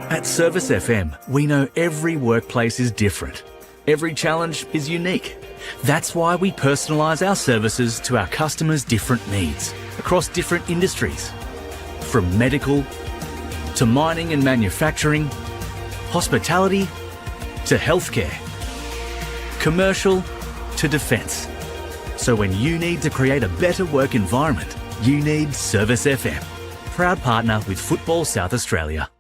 At Service FM, we know every workplace is different. Every challenge is unique. That's why we personalise our services to our customers' different needs across different industries. From medical to mining and manufacturing, hospitality to healthcare, commercial to defence. So when you need to create a better work environment, you need Service FM. Proud partner with Football South Australia.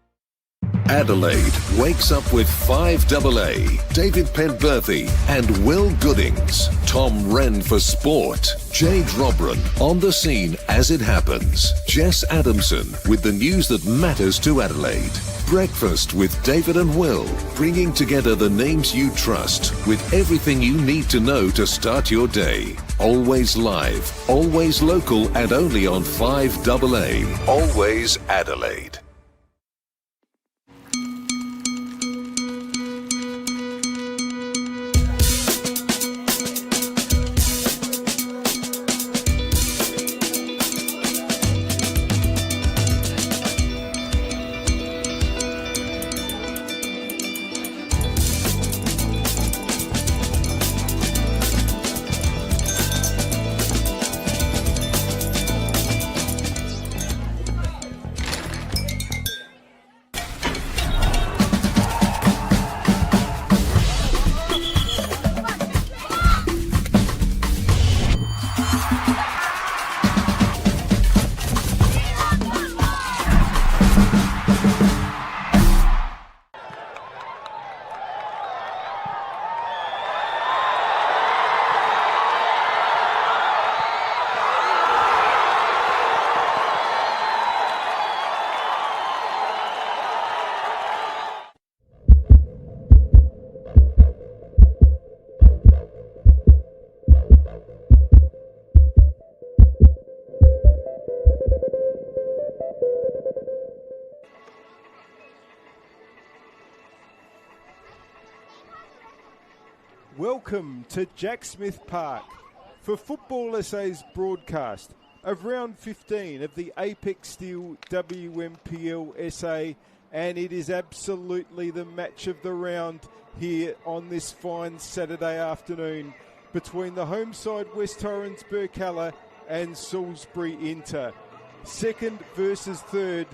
Adelaide wakes up with 5AA, David Penberthy and Will Goodings. Tom Wren for sport. Jade Robran on the scene as it happens. Jess Adamson with the news that matters to Adelaide. Breakfast with David and Will, bringing together the names you trust with everything you need to know to start your day. Always live, always local and only on 5AA. Always Adelaide. Welcome to Jack Smith Park for Football SA's broadcast of round 15 of the Apex Steel WNPLSA, and it is absolutely the match of the round here on this fine Saturday afternoon between the home side West Torrens Birkalla and Salisbury Inter. Second versus third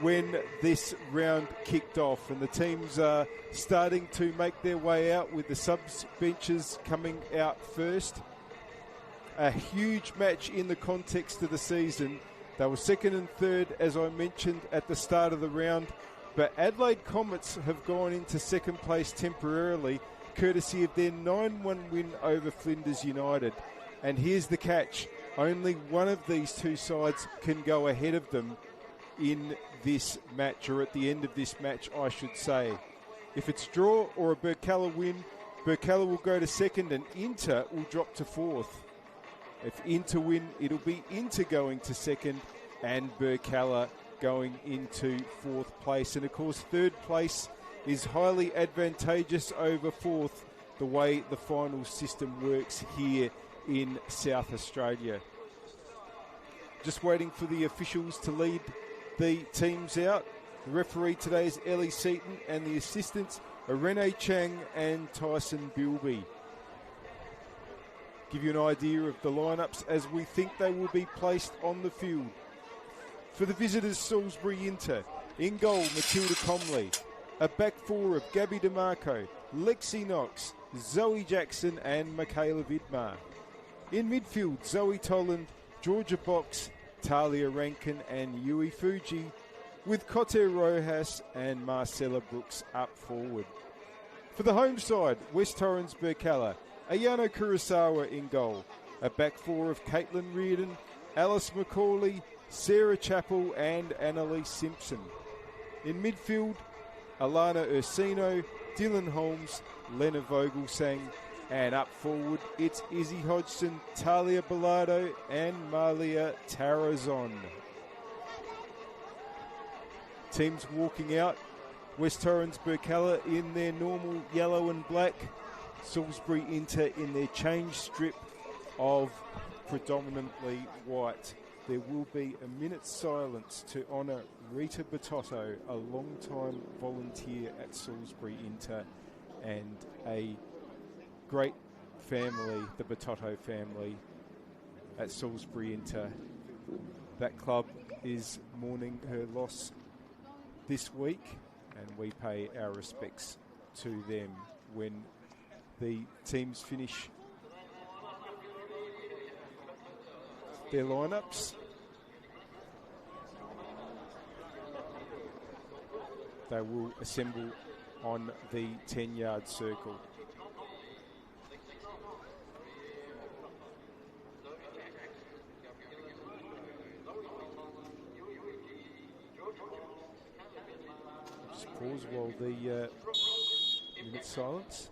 when this round kicked off, and the teams are starting to make their way out with the subs benches coming out first. A huge match in the context of the season. They were second and third, as I mentioned at the start of the round, but Adelaide Comets have gone into second place temporarily courtesy of their 9-1 win over Flinders United. And here's the catch: only one of these two sides can go ahead of them in this match, or at the end of this match, I should say. If it's draw or a Birkalla win, Birkalla will go to second and Inter will drop to fourth. If Inter win, it'll be Inter going to second and Birkalla going into fourth place. And of course, third place is highly advantageous over fourth, the way the final system works here in South Australia. Just waiting for the officials to lead the teams out. The referee today is Ellie Seaton, and the assistants are Renee Chang and Tyson Bilby. Give you an idea of the lineups as we think they will be placed on the field. For the visitors, Salisbury Inter, in goal Matilda Comley, a back four of Gabby DeMarco, Lexi Knox, Zoe Jackson and Michaela Vidmar. In midfield, Zoe Toland, Georgia Box, Talia Rankin and Yui Fuji, with Cote Rojas and Marcella Brooks up forward. For the home side, West Torrens Birkalla, Ayano Kurosawa in goal, a back four of Caitlin Reardon, Alice McCauley, Sarah Chappell and Annalise Simpson. In midfield, Alana Ursino, Dylan Holmes, Lena Vogelsang, and up forward, it's Izzy Hodgson, Talia Bilardo and Malia Tarazon. Teams walking out, West Torrens Birkalla in their normal yellow and black, Salisbury Inter in their change strip of predominantly white. there will be a minute's silence to honour Rita Bototto, a long-time volunteer at Salisbury Inter and a great family, the Bototto family at Salisbury Inter. That club is mourning her loss this week, and we pay our respects to them when the teams finish their lineups. They will assemble on the 10-yard circle. Just pause while the minute silence.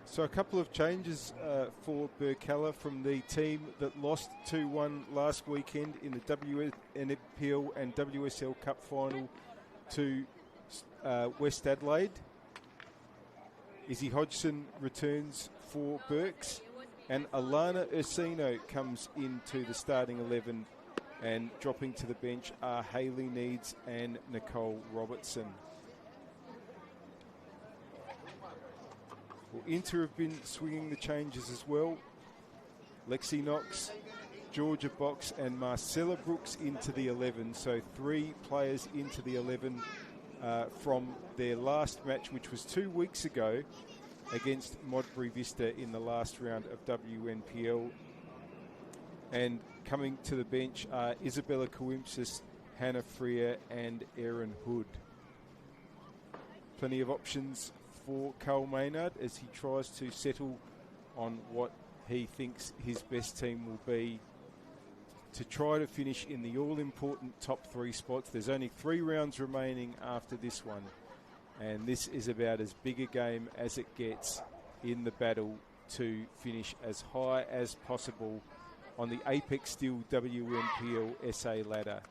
So a couple of changes for Birkalla from the team that lost 2-1 last weekend in the NPL and WSL Cup final to West Adelaide. Izzy Hodgson returns for Birks, and Alana Ursino comes into the starting 11, and dropping to the bench are Hayley Needs and Nicole Robertson. Well, Inter have been swinging the changes as well. Lexi Knox, Georgia Box and Marcella Brooks into the 11. So 3 players into the 11 from their last match, which was 2 weeks ago against Modbury Vista in the last round of WNPL. And coming to the bench are Isabella Coimpsis, Hannah Freer and Erin Hood. Plenty of options for Carl Maynard as he tries to settle on what he thinks his best team will be to try to finish in the all-important top 3 spots. There's only 3 rounds remaining after this one, and this is about as big a game as it gets in the battle to finish as high as possible on the Apex Steel WNPLSA ladder.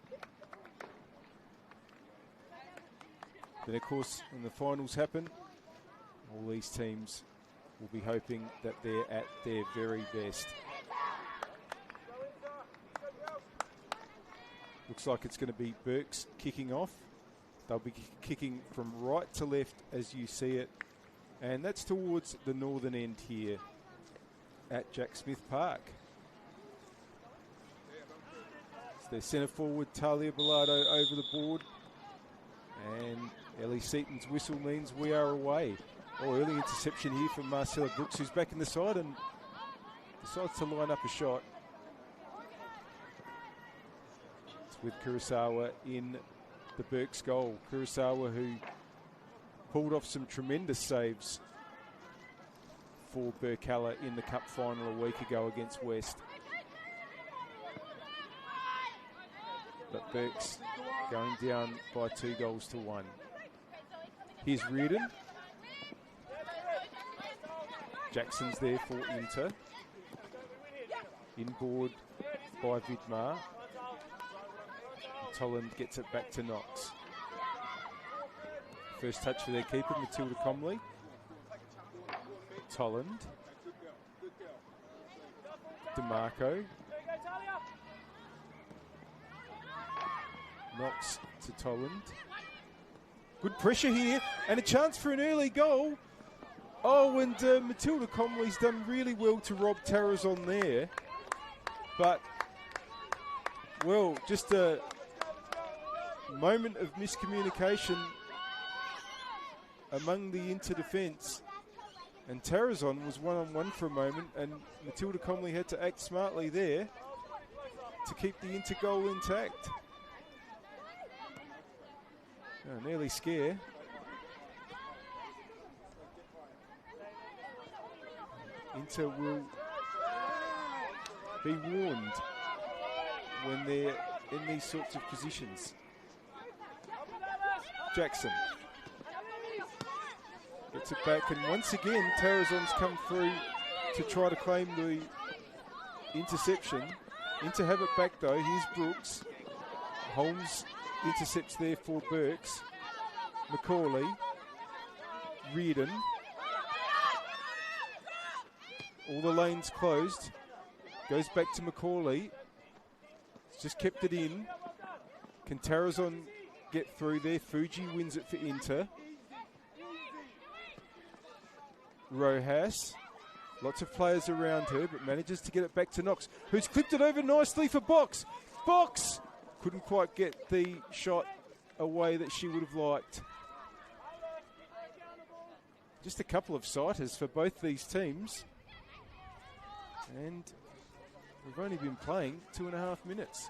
Then of course when the finals happen, all these teams will be hoping that they're at their very best. Looks like it's going to be Birks kicking off. They'll be kicking from right to left as you see it. And that's towards the northern end here at Jack Smith Park. It's their centre forward, Talia Bilardo, over the board. And Ellie Seaton's whistle means we are away. Oh, early interception here from Marcella Brooks, who's back in the side and decides to line up a shot. It's with Kurosawa in the Birks goal. Kurosawa, who pulled off some tremendous saves for Birkalla in the cup final a week ago against West. But Birks going down by 2-1. Here's Reardon. Jackson's there for Inter. Inboard by Vidmar. Tolland gets it back to Knox. First touch for their keeper, Matilda Comley. Tolland. DeMarco. Knox to Tolland. Good pressure here, and a chance for an early goal. Oh, and Matilda Comley's done really well to rob Tarazon there. But Well, just a moment of miscommunication among the inter-defence, and Tarazon was one-on-one for a moment, and Matilda Comley had to act smartly there to keep the inter-goal intact. Oh, nearly scare. Inter will be warned when they're in these sorts of positions. Jackson gets it back, and once again Tarazon's come through to try to claim the interception. Inter have it back though. Here's Brooks. Holmes intercepts there for Burks. Macaulay. Reardon. All the lanes closed. Goes back to Macaulay. Just kept it in. Can Tarazon get through there? Fuji wins it for Inter. Rojas. Lots of players around her, but manages to get it back to Knox, who's clipped it over nicely for Box. Box couldn't quite get the shot away that she would have liked. Just a couple of sighters for both these teams. And we've only been playing 2.5 minutes.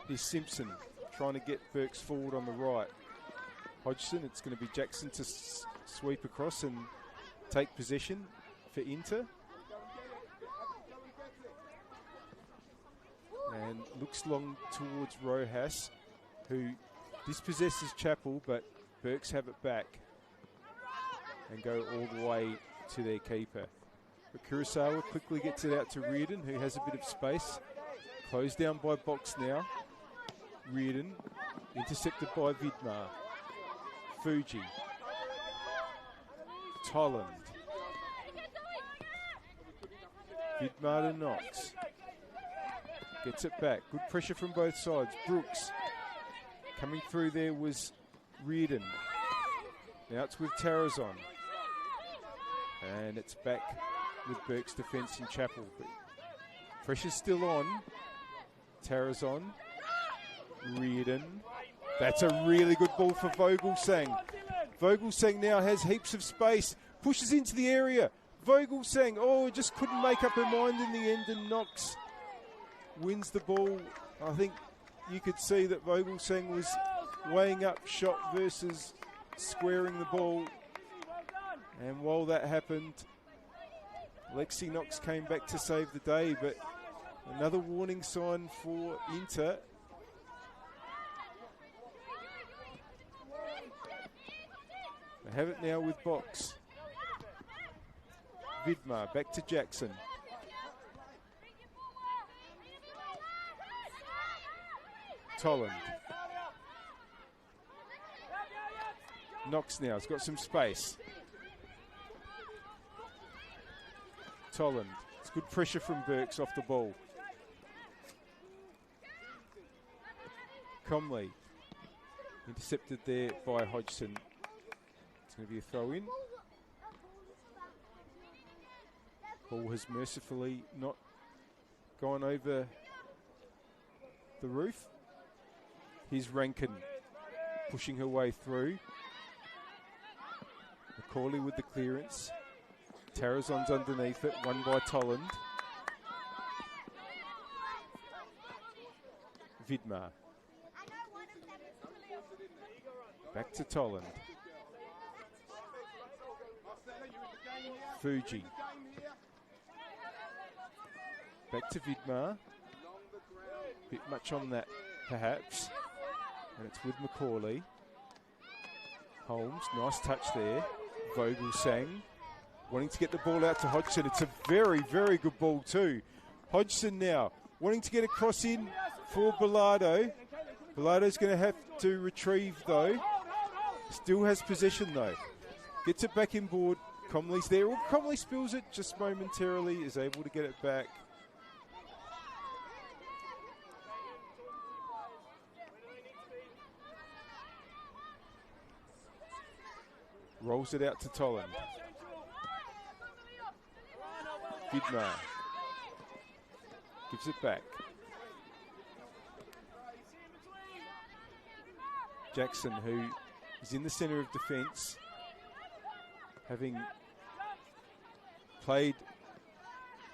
Here's Simpson trying to get Burks forward on the right. Hodgson, it's going to be Jackson to sweep across and take possession for Inter. And looks long towards Rojas, who dispossesses Chappell, but Burks have it back and go all the way to their keeper. But Kurosawa quickly gets it out to Reardon, who has a bit of space. Closed down by Box now. Reardon intercepted by Vidmar. Fuji. Tolland. Vidmar to Knox. Gets it back. Good pressure from both sides. Brooks. Coming through there was Reardon. Now it's with Tarazon. And it's back with Burke's defence in Chappell. But pressure's still on. Tarazon. Reardon. That's a really good ball for Vogelsang. Vogelsang now has heaps of space. Pushes into the area. Vogelsang, just couldn't make up her mind in the end, and Knox wins the ball. I think you could see that Vogelsang was weighing up shot versus squaring the ball. And while that happened, Lexi Knox came back to save the day, but another warning sign for Inter. They have it now with Box. Vidmar back to Jackson. Tolland. Knox now has got some space. Tolland. It's good pressure from Burks off the ball. Comley. Intercepted there by Hodgson. It's going to be a throw in. Ball has mercifully not gone over the roof. Here's Rankin pushing her way through. Macaulay with the clearance. Tarazon's underneath it, won by Tolland. Vidmar. Back to Tolland. Fuji. Back to Vidmar. Bit much on that, perhaps. And it's with Macaulay. Holmes, nice touch there. Vogelsang wanting to get the ball out to Hodgson. It's a very, very good ball too. Hodgson now wanting to get a cross in for Bilardo. Bilardo's going to have to retrieve though. Still has possession though. Gets it back inboard. Comley's there. Well, Comley spills it just momentarily, is able to get it back. Rolls it out to Tolland. Vidmar gives it back. Jackson, who is in the centre of defence, having played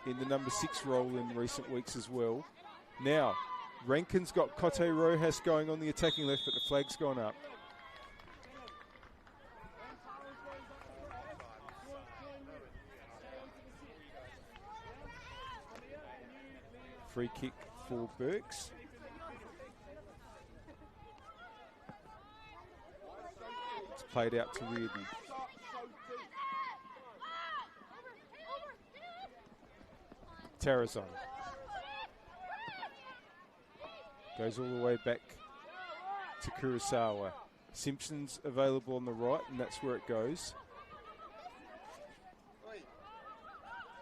in the number 6 role in recent weeks as well. Now, Rankin's got Cote Rojas going on the attacking left, but the flag's gone up. Free kick for Burks. It's played out to Reardon. Tarazon goes all the way back to Kurosawa. Simpson's available on the right, and that's where it goes.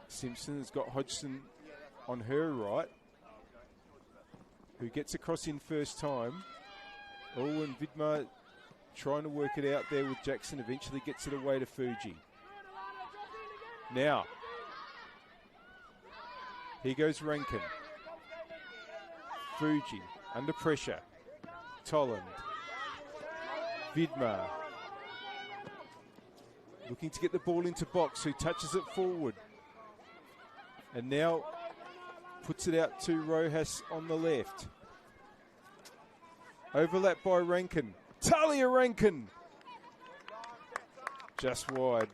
Simpson has got Hodgson on her right, who gets across in first time. And Vidmar trying to work it out there with Jackson, eventually gets it away to Fuji. Now, here goes Rankin. Fuji under pressure. Tolland. Vidmar looking to get the ball into box, who touches it forward. And now puts it out to Rojas on the left. Overlapped by Rankin. Talia Rankin! Just wide.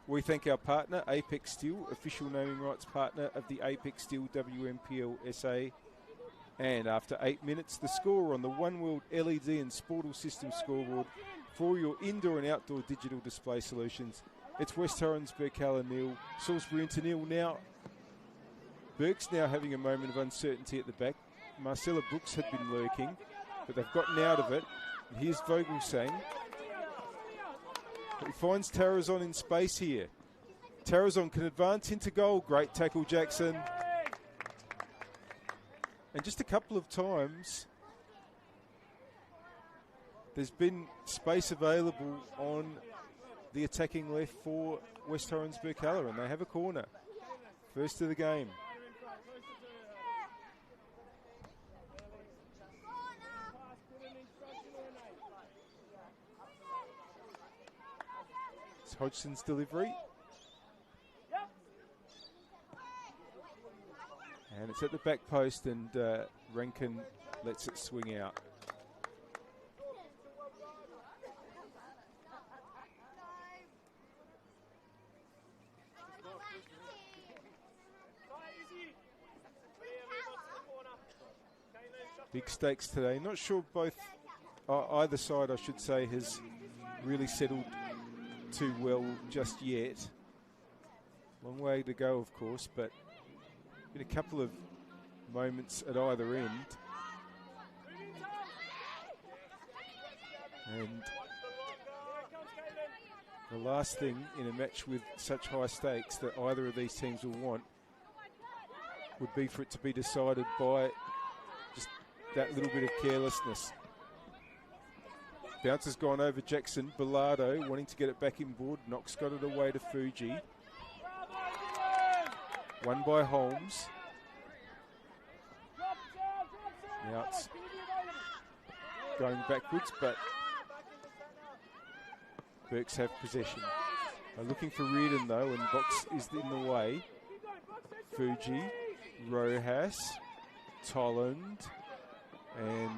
We thank our partner, Apex Steel, official naming rights partner of the Apex Steel NPLSA. And after 8 minutes, the score on the One World LED and Sportal System scoreboard for your indoor and outdoor digital display solutions. It's West Torrens, Birkalla 0, Salisbury into 0 now. Burke's now having a moment of uncertainty at the back. Marcella Brooks had been lurking, but they've gotten out of it. And here's Vogelsang. He finds Tarazon in space here. Tarazon can advance into goal. Great tackle, Jackson. And just a couple of times, there's been space available on the attacking left for West Torrens Birkalla, and they have a corner. First of the game. It's Hodgson's delivery. And it's at the back post, and Rankin lets it swing out. Big stakes today. Not sure either side, I should say, has really settled too well just yet. Long way to go, of course, but been a couple of moments at either end. And the last thing in a match with such high stakes that either of these teams will want would be for it to be decided by just that little bit of carelessness. Bounce has gone over Jackson. Bilardo wanting to get it back inboard. Knox got it away to Fuji. Won by Holmes. Now it's going backwards, but Burks have possession. They're looking for Reardon though, and box is in the way. Fuji, Rojas, Tolland, and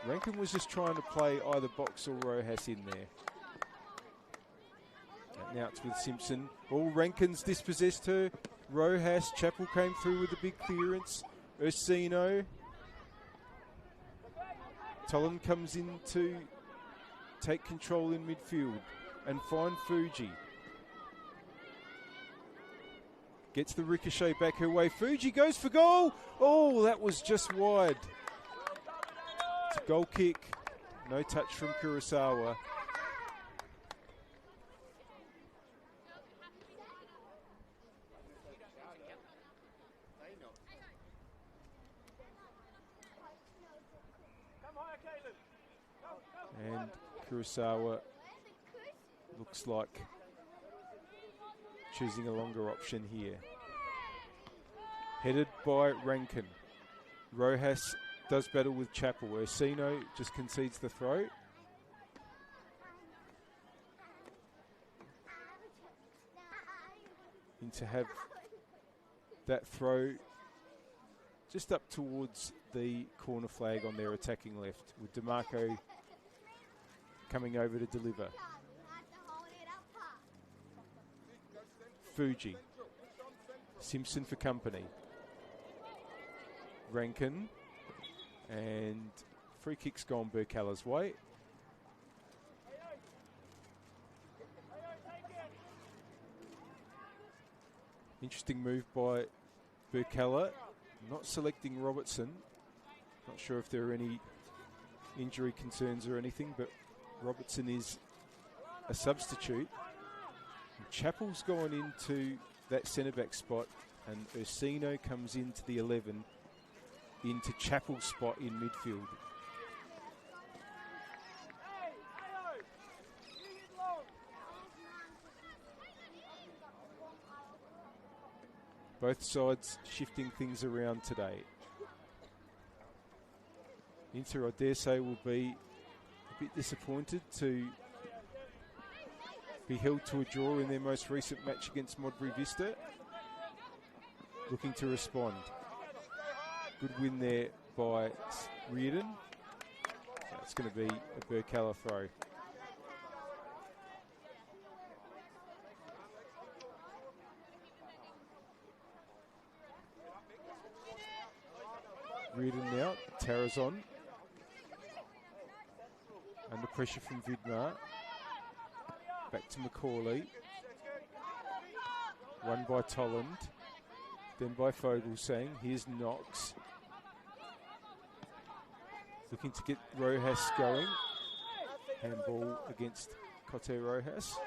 Rankin was just trying to play either box or Rojas in there. And now it's with Simpson. All Rankin's dispossessed her. Rojas, Chappell came through with a big clearance. Ursino. Tolland comes in to take control in midfield and find Fuji. Gets the ricochet back her way. Fuji goes for goal. Oh, that was just wide. It's a goal kick. No touch from Kurosawa. And Kurosawa looks like choosing a longer option here. Headed by Rankin. Rojas does battle with Chappell. Ursino just concedes the throw. And to have that throw just up towards the corner flag on their attacking left, with DeMarco coming over to deliver. Fuji. Simpson for company. Rankin. And free kick's gone Birkalla's way. Interesting move by Birkalla. Not selecting Robertson. Not sure if there are any injury concerns or anything, but Robertson is a substitute. And Chappell's gone into that centre-back spot, and Ursino comes into the 11, into Chappell's spot in midfield. Both sides shifting things around today. Inter, I dare say, will be a bit disappointed to be held to a draw in their most recent match against Modbury Vista. Looking to respond. Good win there by Reardon. So it's going to be a Birkalla throw. Reardon now, Tarazon. Under pressure from Vidmar. Back to Macaulay. Won by Tolland. Then by Fogelsang. Here's Knox. Looking to get Rojas going. Handball against Cote Rojas.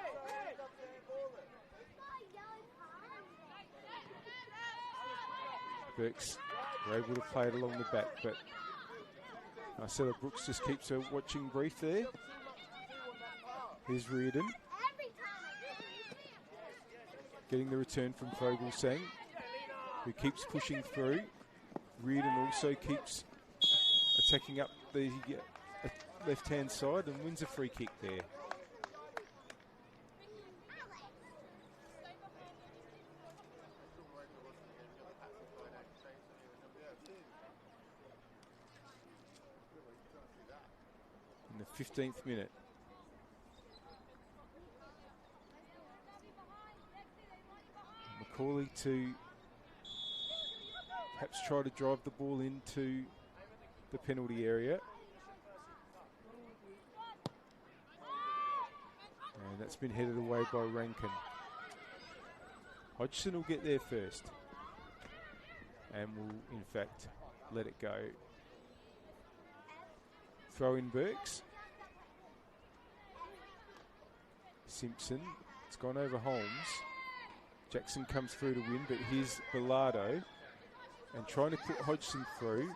Burks were able to play it along the back, but Marcella Brooks just keeps her watching brief there. Here's Reardon. Getting the return from Fogelsang, who keeps pushing through. Reardon also keeps attacking up the left-hand side and wins a free kick there. In the 15th minute. Macaulay to perhaps try to drive the ball into the penalty area. And that's been headed away by Rankin. Hodgson will get there first. And will, in fact, let it go. Throw in Burks. Simpson. It's gone over Holmes. Jackson comes through to win, but here's Bilardo. And trying to put Hodgson through.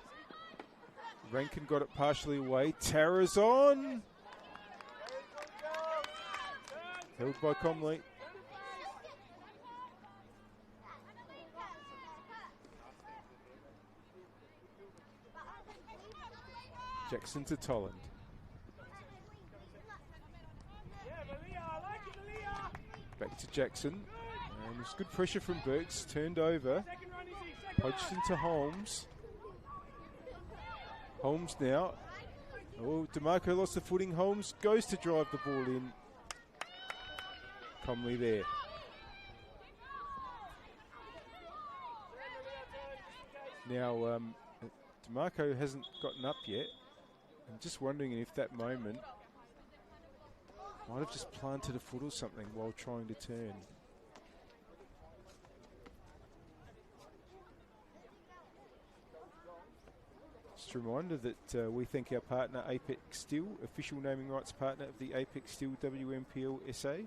Rankin got it partially away. Tarazon. Held by Comley. Jackson to Tolland. Back to Jackson. And there's good pressure from Burks. Turned over. Hodgson to Holmes. Holmes now. Oh, DeMarco lost the footing. Holmes goes to drive the ball in. Comley there. Now, DeMarco hasn't gotten up yet. I'm just wondering if that moment might have just planted a foot or something while trying to turn. Just a reminder that we thank our partner Apex Steel, official naming rights partner of the Apex Steel NPLSA.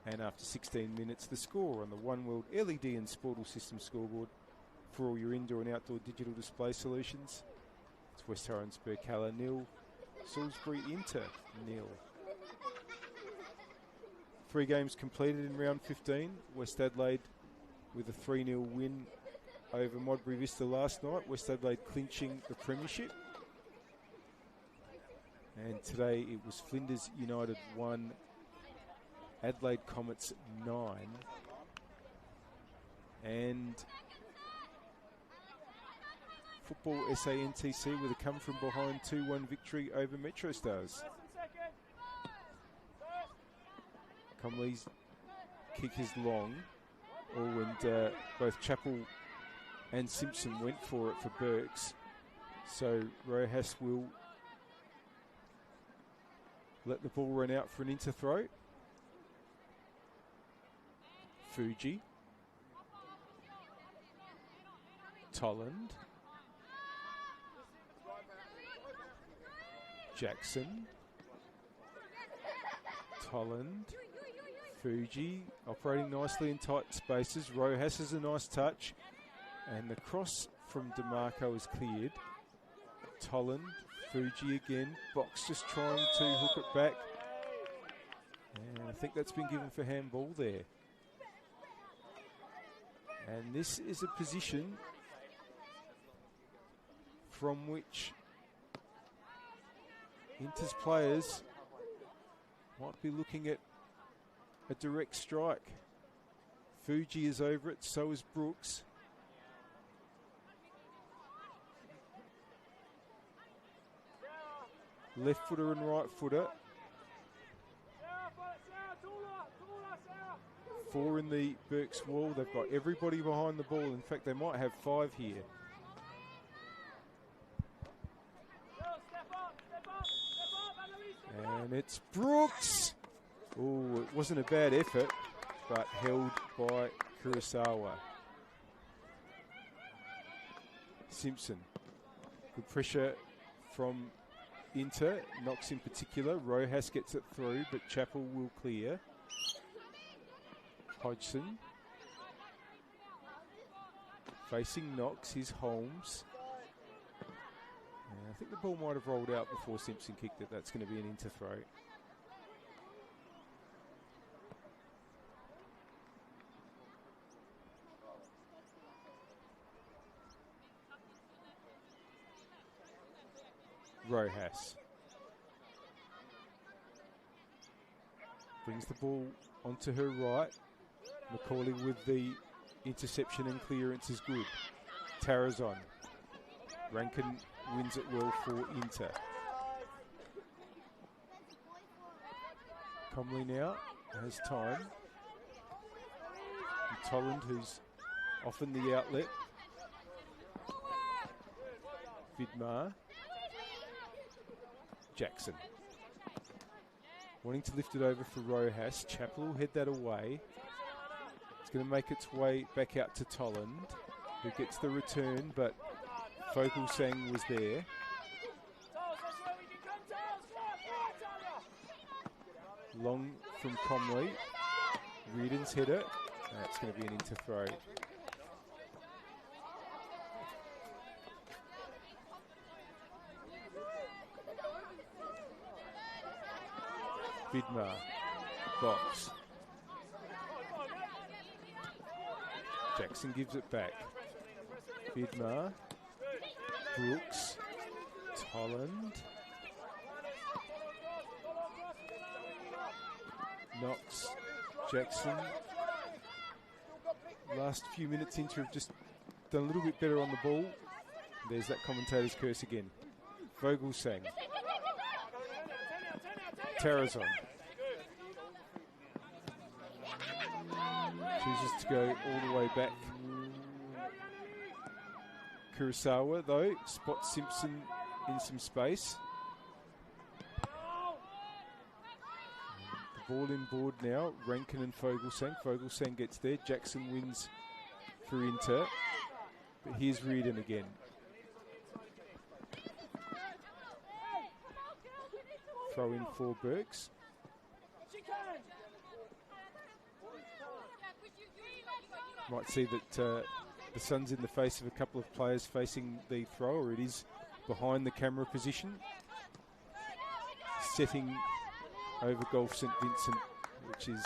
And after 16 minutes, the score on the One World LED and Sportal System scoreboard for all your indoor and outdoor digital display solutions. It's West Torrens Birkalla 0, Salisbury Inter 0. 3 games completed in round 15. West Adelaide with a 3-0 win over Modbury Vista last night. West Adelaide clinching the premiership. And today it was Flinders United 1, Adelaide Comets 9. And Football SA NTC with a come-from-behind 2-1 victory over Metro Stars. Comley's kick is long. And both Chappell and Simpson went for it for Burks. So Rojas will let the ball run out for an interthrow. Fuji. Tolland. Jackson. Tolland. Fuji operating nicely in tight spaces. Rojas has a nice touch. And the cross from DeMarco is cleared. Tolland. Fuji again. Box just trying to hook it back. And I think that's been given for handball there. And this is a position from which Inter's players might be looking at a direct strike. Fuji is over it, so is Brooks. Left footer and right footer. 4 in the Burks wall. They've got everybody behind the ball. In fact, they might have 5 here. And it's Brooks. Oh, it wasn't a bad effort, but held by Kurosawa. Simpson. Good pressure from Inter. Knox in particular. Rojas gets it through, but Chappell will clear. Hodgson. Facing Knox is Holmes. I think the ball might have rolled out before Simpson kicked it. That's going to be an interthrow. Rojas. Brings the ball onto her right. Macaulay with the interception and clearance is good. Tarazon. Rankin wins it well for Inter. Comley now has time. And Tolland, who's often the outlet. Vidmar. Jackson. Wanting to lift it over for Rojas. Chappell will head that away. It's going to make its way back out to Tolland, who gets the return, but Vogelsang was there. Long from Comley. Reardon's header. That's going to be an interthrow. Vidmar. Box. Jackson gives it back. Vidmar. Brooks. Tolland. Knox. Jackson. Last few minutes Inter have just done a little bit better on the ball. There's that commentator's curse again. Vogelsang. Tarazon. Chooses to go all the way back. Kurosawa, though, spots Simpson in some space. The ball in board now. Rankin and Vogelsang. Vogelsang gets there. Jackson wins for Inter. But here's Reardon again. Throw in for Burks. Might see that the sun's in the face of a couple of players facing the thrower. It is behind the camera position. Setting over Golf St Vincent which is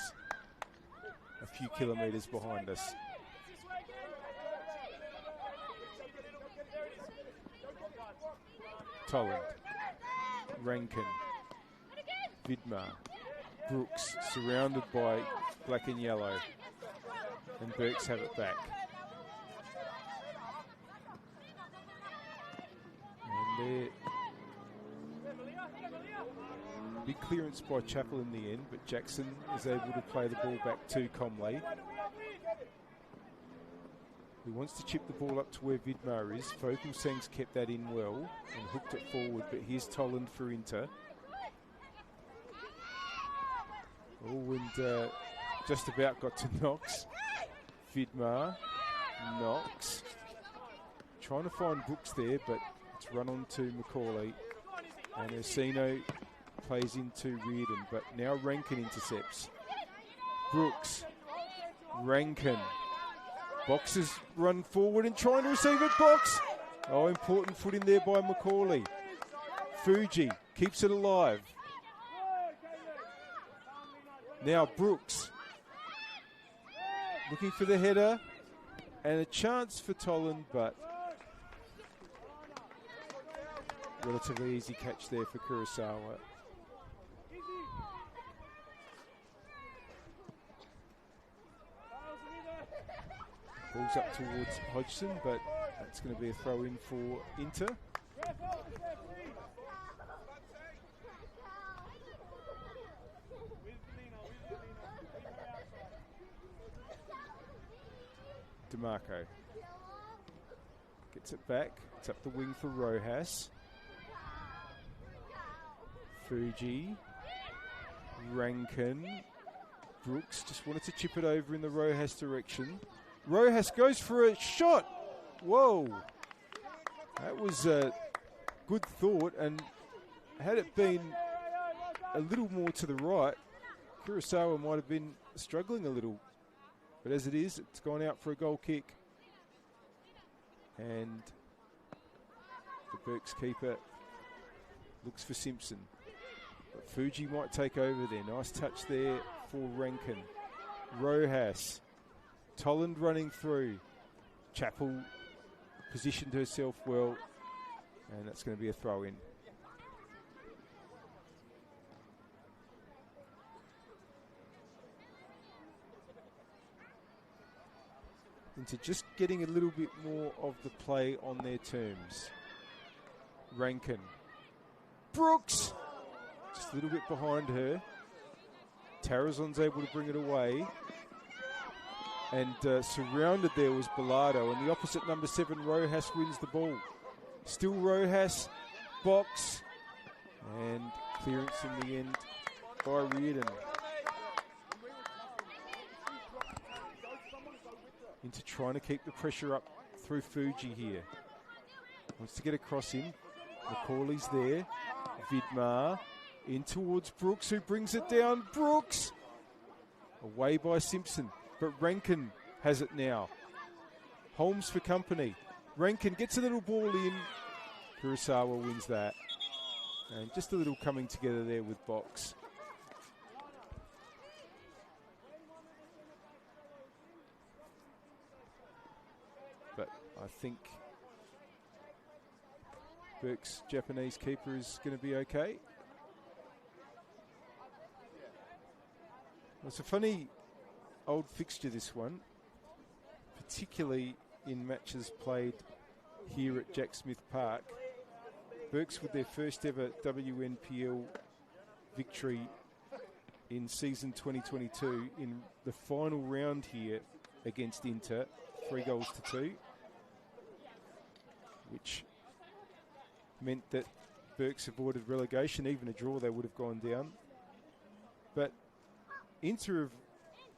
a few kilometres behind us. Tolland, Rankin, Vidmar, Brooks, surrounded by black and yellow, and Burks have it back. And there, big clearance by Chappell in the end, but Jackson is able to play the ball back to Comley, who wants to chip the ball up to where Vidmar is. Fogelsang's kept that in well and hooked it forward, but here's Tolland for Inter. Oh, and just about got to Knox. Vidmar, Knox. Trying to find Brooks there, but it's run on to Macaulay. And Ursino plays into Reardon, but now Rankin intercepts. Brooks, Rankin. Boxes run forward and trying to receive it. Box. Oh, important foot in there by Macaulay. Fuji keeps it alive. Now Brooks looking for the header and a chance for Tolland, but relatively easy catch there for Kurosawa. Ball's up towards Hodgson, but that's going to be a throw in for Inter. DeMarco gets it back. It's up the wing for Rojas. Fuji. Rankin. Brooks just wanted to chip it over in the Rojas direction. Rojas goes for a shot. Whoa. That was a good thought, and had it been a little more to the right, Kurosawa might have been struggling a little. But as it is, it's gone out for a goal kick. And the Burks keeper looks for Simpson. But Fuji might take over there. Nice touch there for Rankin. Rojas. Tolland running through. Chappell positioned herself well. And that's going to be a throw in. Into just getting a little bit more of the play on their terms. Rankin. Brooks! Just a little bit behind her. Tarazon's able to bring it away. And surrounded there was Bilardo. And the opposite number 7, Rojas, wins the ball. Still Rojas. Box. And clearance in the end by Reardon. Into trying to keep the pressure up through Fuji here. Wants to get across in. Macaulay's there. Vidmar in towards Brooks, who brings it down. Brooks! Away by Simpson, but Rankin has it now. Holmes for company. Rankin gets a little ball in. Kurosawa wins that. And just a little coming together there with Box. But I think Burke's Japanese keeper is going to be okay. It's a funny old fixture, this one, particularly in matches played here at Jack Smith Park. Burks with their first ever WNPL victory in season 2022 in the final round here against Inter, 3-2, which meant that Burks avoided relegation. Even a draw, they would have gone down. But Inter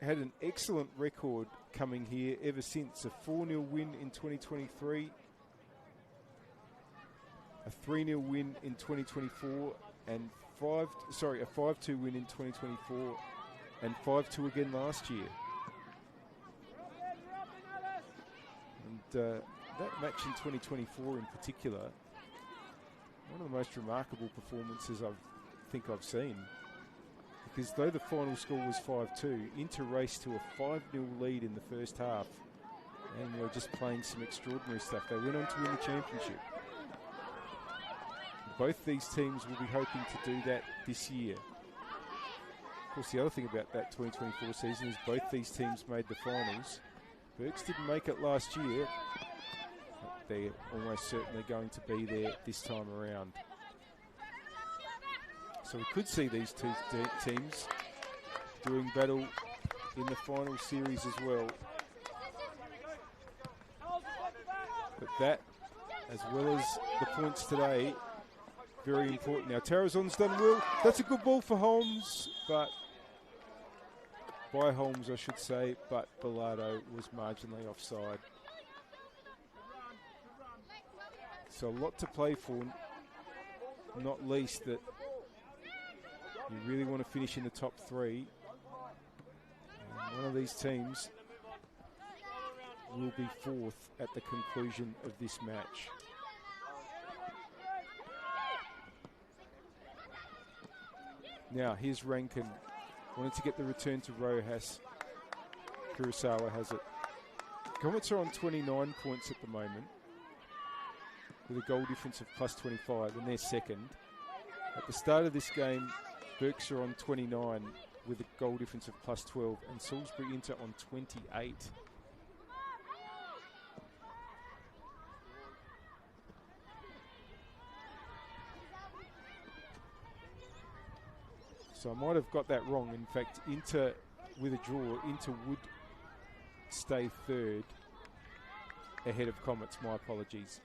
have had an excellent record coming here ever since. A 4-0 win in 2023, a 3-0 win in 2024, and a 5-2 win in 2024, and 5-2 again last year. And that match in 2024 in particular, one of the most remarkable performances I think I've seen, because though the final score was 5-2, Inter raced to a 5-0 lead in the first half and were just playing some extraordinary stuff. They went on to win the championship. Both these teams will be hoping to do that this year. Of course, the other thing about that 2024 season is both these teams made the finals. Berks didn't make it last year, but they're almost certainly going to be there this time around. So we could see these two teams doing battle in the final series as well. But that, as well as the points today, very important. Now, Tarazon's done well. That's a good ball for Holmes, but by Holmes, I should say, but Bilardo was marginally offside. So a lot to play for, not least that you really want to finish in the top three. And one of these teams will be fourth at the conclusion of this match. Now, here's Rankin. Wanted to get the return to Rojas. Kurosawa has it. Comets are on 29 points at the moment, with a goal difference of plus 25, and they're second. At the start of this game, Berks are on 29 with a goal difference of plus 12, and Salisbury Inter on 28. So I might have got that wrong. In fact, Inter with a draw, Inter would stay third ahead of Comets. My apologies.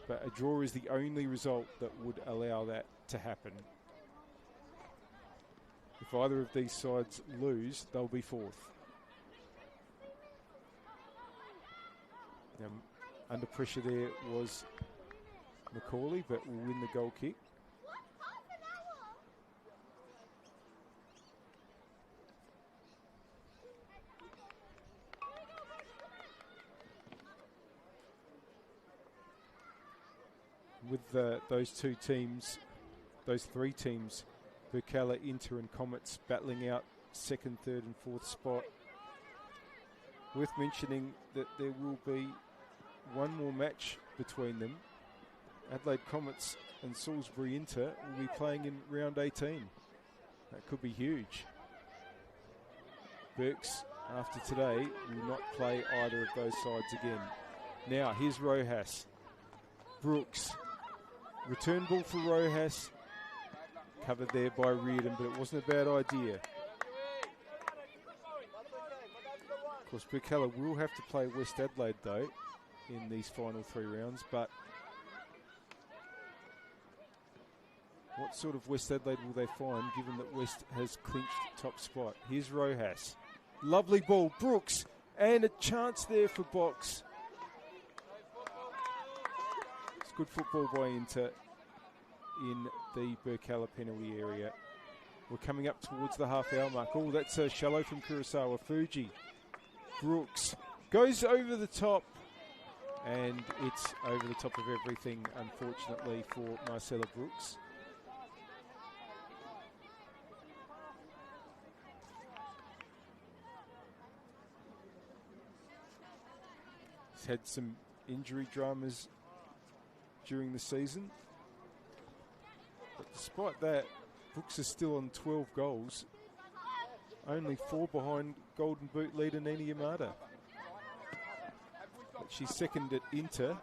But a draw is the only result that would allow that to happen. If either of these sides lose, they'll be fourth. Now, under pressure there was Macaulay, but will win the goal kick. With those two teams, those three teams, Birkalla, Inter and Comets battling out second, third and fourth spot. Worth mentioning that there will be one more match between them. Adelaide Comets and Salisbury Inter will be playing in round 18. That could be huge. Berks, after today, will not play either of those sides again. Now, here's Rojas. Brooks. Return ball for Rojas. Covered there by Reardon, but it wasn't a bad idea. Of course, Birkalla will have to play West Adelaide, though, in these final three rounds, but what sort of West Adelaide will they find, given that West has clinched top spot? Here's Rojas. Lovely ball. Brooks. And a chance there for Box. Good football by Inter in the Birkalla penalty area. We're coming up towards the half-hour mark. Oh, that's a shallow from Kurosawa. Fuji. Brooks goes over the top, and it's over the top of everything, unfortunately, for Marcella Brooks. He's had some injury dramas during the season, but despite that, Brooks is still on 12 goals, only 4 behind Golden Boot leader Nini Yamada. But she's second at Inter,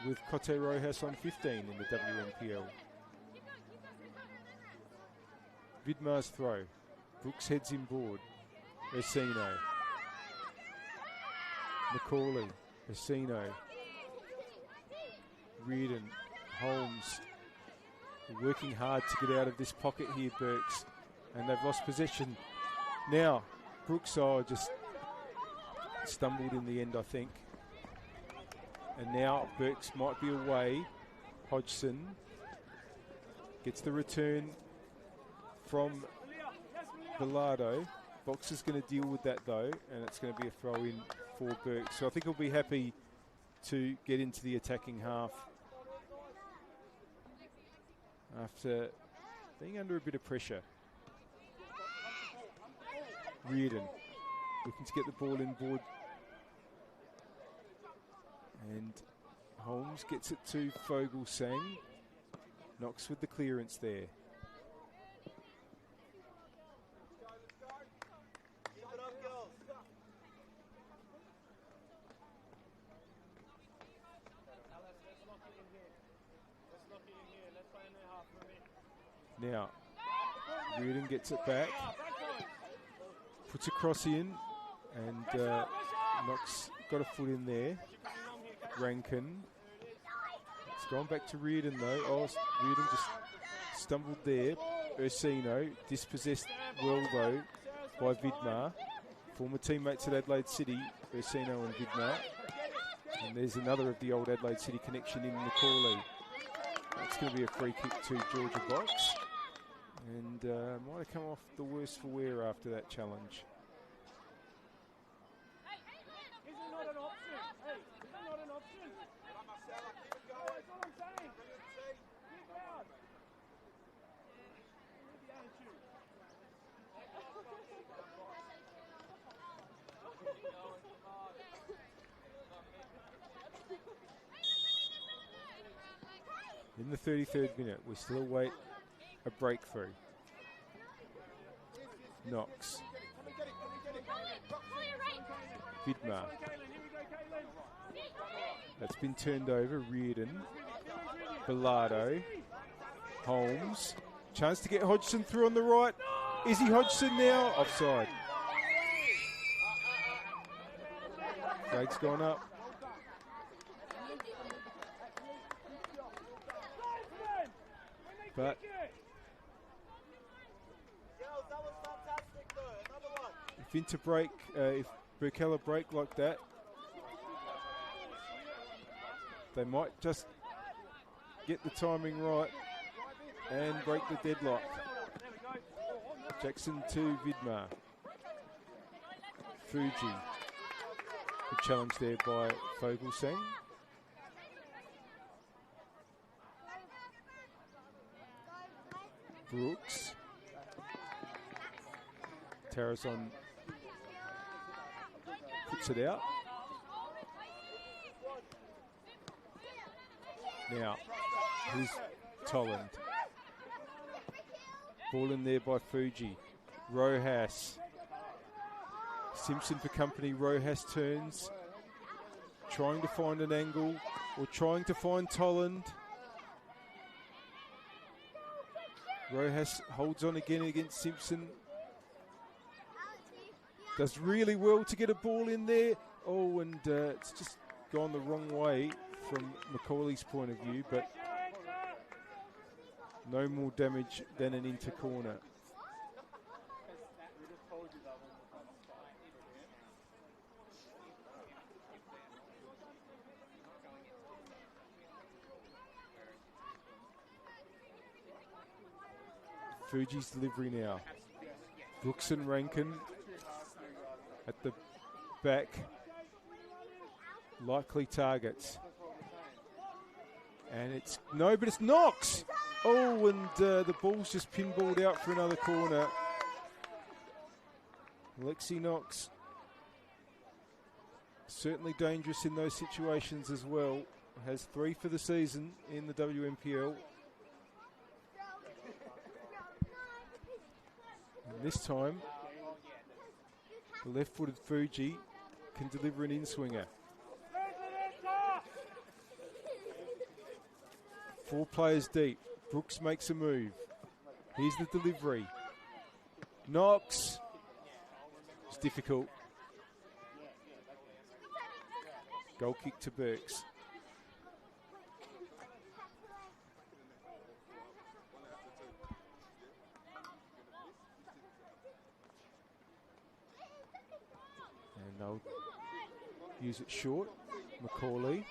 with Cote Rojas on 15 in the WNPL. Vidmar's throw. Brooks heads inboard. Ursino. Macaulay. Ursino. Reardon, Holmes, working hard to get out of this pocket here, Berks, and they've lost possession. Now, Brooks just stumbled in the end, I think. And now Berks might be away. Hodgson gets the return from Bilardo. Box is going to deal with that, though, and it's going to be a throw-in for Berks. So I think he'll be happy to get into the attacking half after being under a bit of pressure. Reardon looking to get the ball inboard. And Holmes gets it to Fogelsang. Knox with the clearance there. Now, Reardon gets it back, puts a cross in, and Knox got a foot in there. Rankin. It's gone back to Reardon though. Oh, Reardon just stumbled there. Ursino dispossessed well though by Vidmar. Former teammates at Adelaide City, Ursino and Vidmar. And there's another of the old Adelaide City connection in Macaulay. That's going to be a free kick to Georgia Box. And might have come off the worse for wear after that challenge. Is it not an option? Hey, is it not an option? That's what I'm saying. Keep out. The attitude. In the 33rd minute, we still await a breakthrough. Knox. Vidmar. That's been turned over. Reardon. Bilardo. Holmes. Chance to get Hodgson through on the right. Is he Hodgson now? Offside. Flag's gone up. But if Birkalla break like that, they might just get the timing right and break the deadlock. Jackson to Vidmar. Fuji. Good challenge there by Fogelsang. Brooks. Tarazon puts it out. Now, here's Tolland. Ball in there by Fuji. Rojas. Simpson for company. Rojas turns. Trying to find an angle or trying to find Tolland. Rojas holds on again against Simpson. Does really well to get a ball in there. Oh, and it's just gone the wrong way from Macaulay's point of view, but no more damage than an inter corner. Fuji's delivery now. Brooks and Rankin at the back. Likely targets. And it's Knox. Oh, and the ball's just pinballed out for another corner. Lexi Knox. Certainly dangerous in those situations as well. Has 3 for the season in the WMPL. And this time, the left-footed Fuji can deliver an in-swinger. 4 players deep. Brooks makes a move. Here's the delivery. Knox. It's difficult. Goal kick to Burks. And they'll use it short. Macaulay.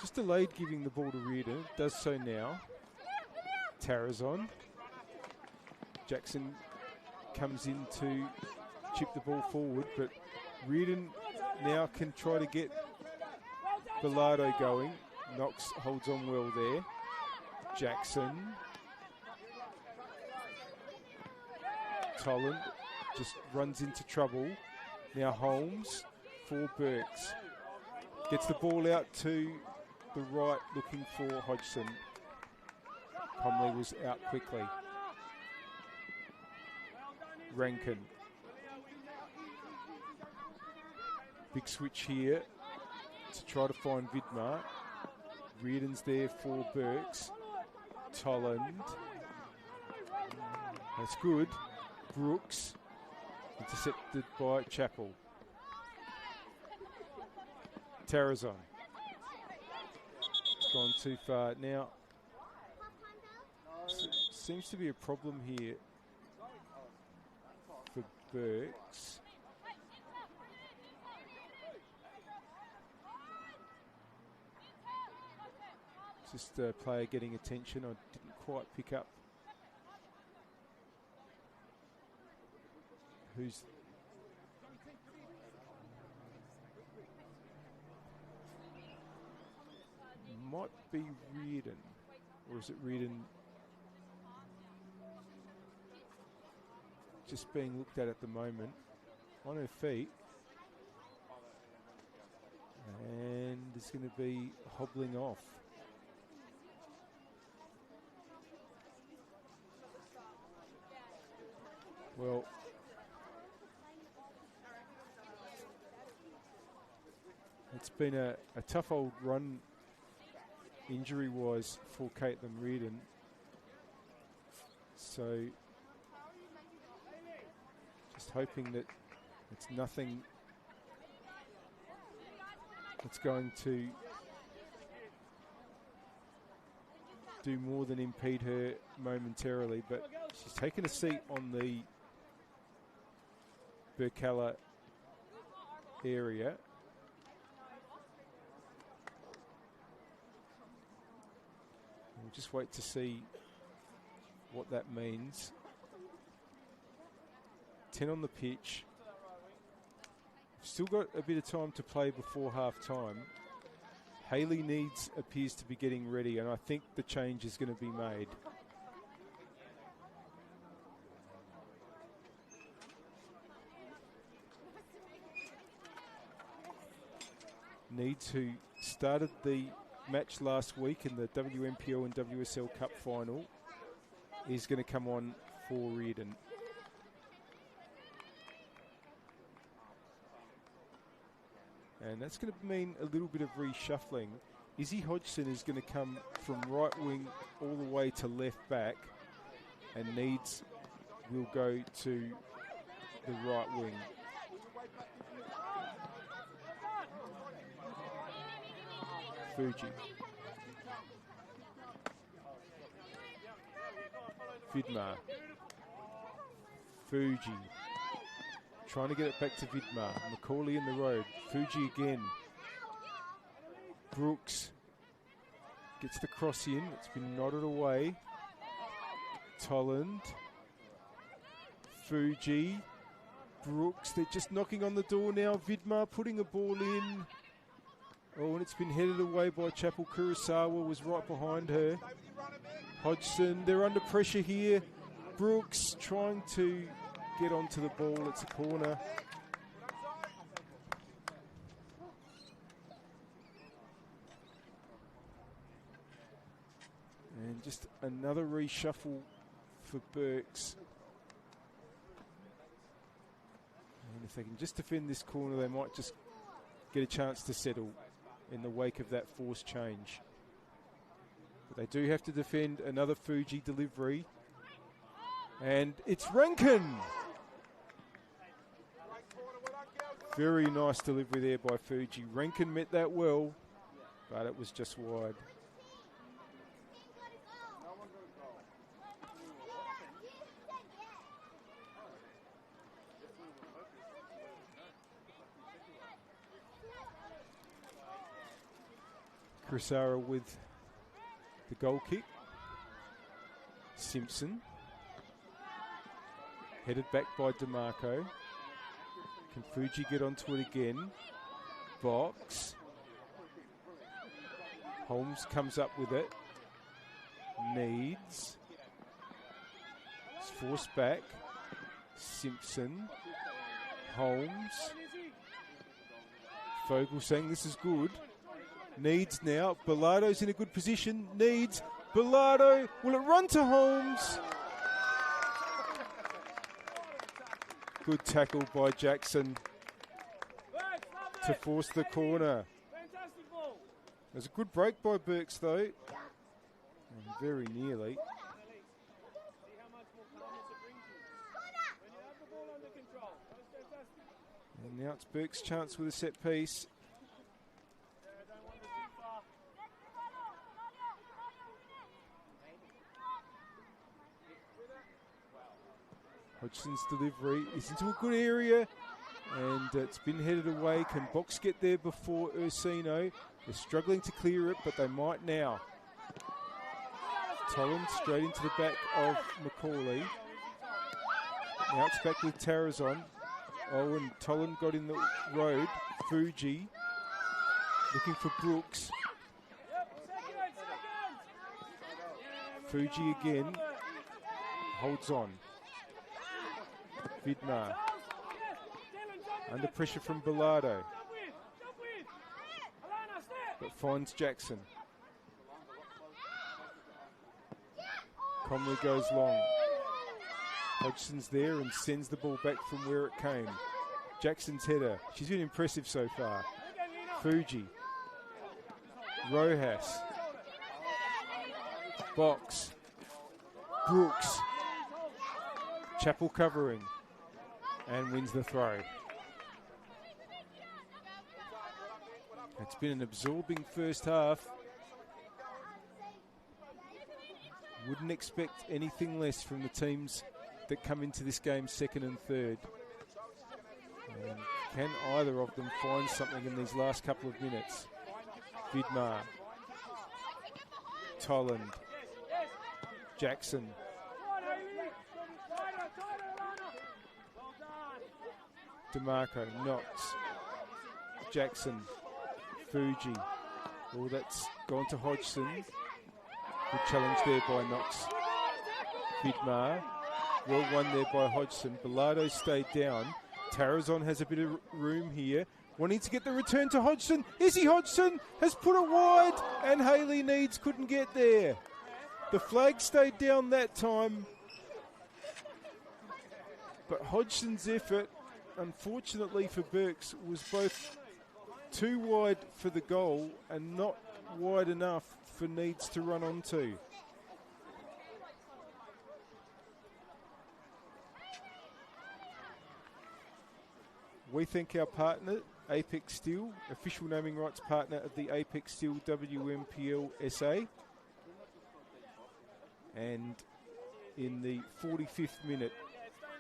Just delayed giving the ball to Reardon. Does so now. Tarazon. Jackson comes in to chip the ball forward, but Reardon now can try to get Bilardo going. Knox holds on well there. Jackson. Tolland. just runs into trouble. Now Holmes for Burks. Gets the ball out to the right, looking for Hodgson. Comley was out quickly. Rankin. Big switch here to try to find Vidmar. Reardon's there for Burks. Tolland. That's good. Brooks. Intercepted by Chappell. Tarazon. It's gone too far. Now, seems to be a problem here for Burks. Just a player getting attention. I didn't quite pick up who's might be Reardon, or is it Reardon just being looked at the moment? On her feet, and it's going to be hobbling off. Well, it's been a tough old run injury-wise for Caitlin Reardon. So just hoping that it's nothing that's going to do more than impede her momentarily, but she's taken a seat on the Birkalla area. We'll just wait to see what that means. 10 on the pitch. Still got a bit of time to play before half time. Hayley appears to be getting ready, and I think the change is going to be made. Needs, who started the match last week in the WMPL and WSL Cup final, is going to come on for Reardon. And that's going to mean a little bit of reshuffling. Izzy Hodgson is going to come from right wing all the way to left back, and Needs will go to the right wing. Fuji. Vidmar. Fuji. Trying to get it back to Vidmar. Macaulay in the road. Fuji again. Brooks gets the cross in. It's been nodded away. Tolland. Fuji. Brooks. They're just knocking on the door now. Vidmar putting a ball in. Oh, and it's been headed away by Chappell. Kurosawa was right behind her. Hodgson, they're under pressure here. Brooks trying to get onto the ball. It's a corner. And just another reshuffle for Burks. And if they can just defend this corner, they might just get a chance to settle in the wake of that forced change. But they do have to defend. Another Fuji delivery. And it's Rankin. Very nice delivery there by Fuji. Rankin met that well, but it was just wide. Kurosawa with the goal kick. Simpson. Headed back by DeMarco. Can Fuji get onto it again? Box. Holmes comes up with it. Needs. It's forced back. Simpson. Holmes. Fogel saying this is good. Needs now. Bilardo's in a good position. Needs. Birkalla. Will it run to Holmes? Good tackle by Jackson to force the corner. There's a good break by Burks though. And very nearly. And now it's Burks' chance with a set piece. Hodgson's delivery is into a good area and it's been headed away. Can Box get there before Ursino? They're struggling to clear it, but they might now. Tolan straight into the back of Macaulay. Now it's back with Tarazon. Oh, and Tolan got in the road. Fuji looking for Brooks. Fuji again holds on. Vidmar under pressure from Bilardo, but finds Jackson. Conley goes long. Hodgson's there and sends the ball back from where it came. Jackson's header. She's been impressive so far. Fuji. Rojas. Box. Brooks. Chappell covering. And wins the throw. It's been an absorbing first half. Wouldn't expect anything less from the teams that come into this game second and third. And can either of them find something in these last couple of minutes? Vidmar. Toland. Jackson. DeMarco. Knox. Jackson. Fuji. All that's gone to Hodgson. Good challenge there by Knox. Vidmar. Well won there by Hodgson. Bilardo stayed down. Tarazon has a bit of room here. Wanting to get the return to Hodgson. Izzy Hodgson has put it wide and Hayley Needs couldn't get there. The flag stayed down that time. But Hodgson's effort, unfortunately for Burks, was both too wide for the goal and not wide enough for Needs to run onto. We thank our partner, Apex Steel, official naming rights partner of the Apex Steel WMPLSA. And in the 45th minute,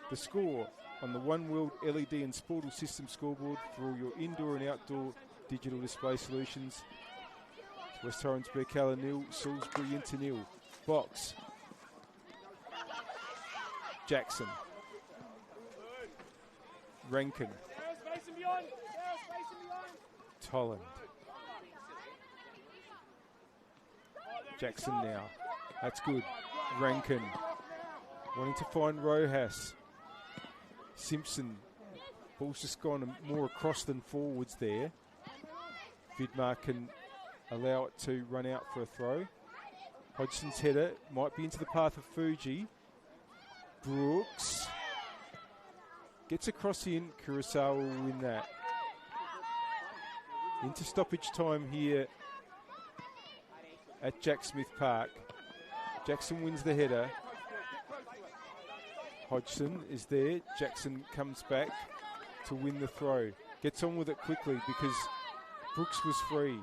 the score on the One World LED and Sportal System scoreboard for all your indoor and outdoor digital display solutions. West Torrens Birkalla 0, Salisbury into 0. Box. Jackson. Rankin. Tolland. Jackson now. That's good. Rankin. Wanting to find Rojas. Simpson. Ball's just gone more across than forwards there. Vidmar can allow it to run out for a throw. Hodgson's header might be into the path of Fuji. Brooks. Gets a cross in. Kurosawa will win that. Into stoppage time here at Jack Smith Park. Jackson wins the header. Hodgson is there. Jackson comes back to win the throw. Gets on with it quickly because Brooks was free.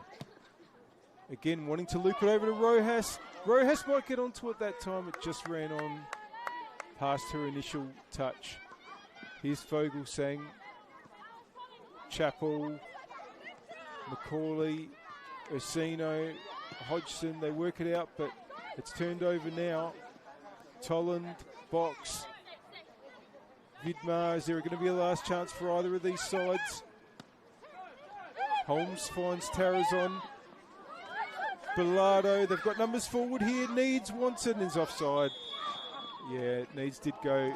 Again, wanting to loop it over to Rojas. Rojas might get onto it that time. It just ran on past her initial touch. Here's Fogel saying, Chappell, Macaulay, Ursino, Hodgson, they work it out, but it's turned over now. Toland, Box, Vidmar. Is there going to be a last chance for either of these sides? Holmes finds Tarazon. Bilardo, they've got numbers forward here. Needs, wants it, and is offside. Yeah, Needs did go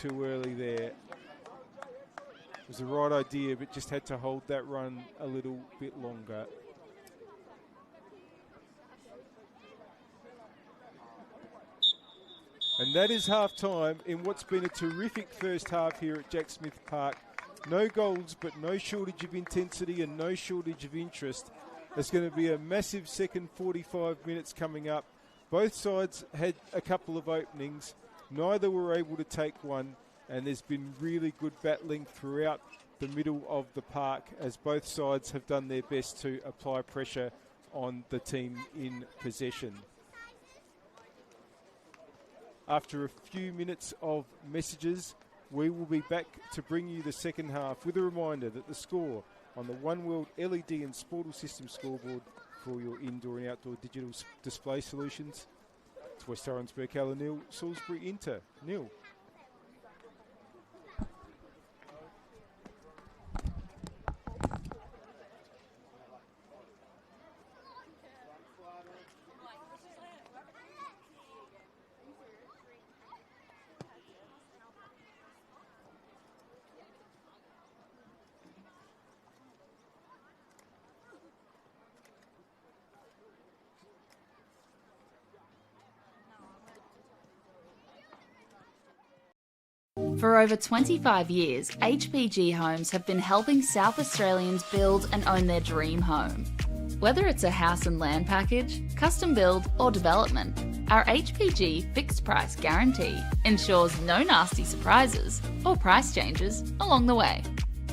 too early there. It was the right idea, but just had to hold that run a little bit longer. And that is half-time in what's been a terrific first half here at Jack Smith Park. No goals, but no shortage of intensity and no shortage of interest. There's going to be a massive second 45 minutes coming up. Both sides had a couple of openings. Neither were able to take one, and there's been really good battling throughout the middle of the park as both sides have done their best to apply pressure on the team in possession. After a few minutes of messages, we will be back to bring you the second half with a reminder that the score on the One World LED and Sportal System scoreboard for your indoor and outdoor digital display solutions. It's West Torrens Birkalla 0, Salisbury Inter 0. For over 25 years, HPG Homes have been helping South Australians build and own their dream home. Whether it's a house and land package, custom build or development, our HPG fixed price guarantee ensures no nasty surprises or price changes along the way.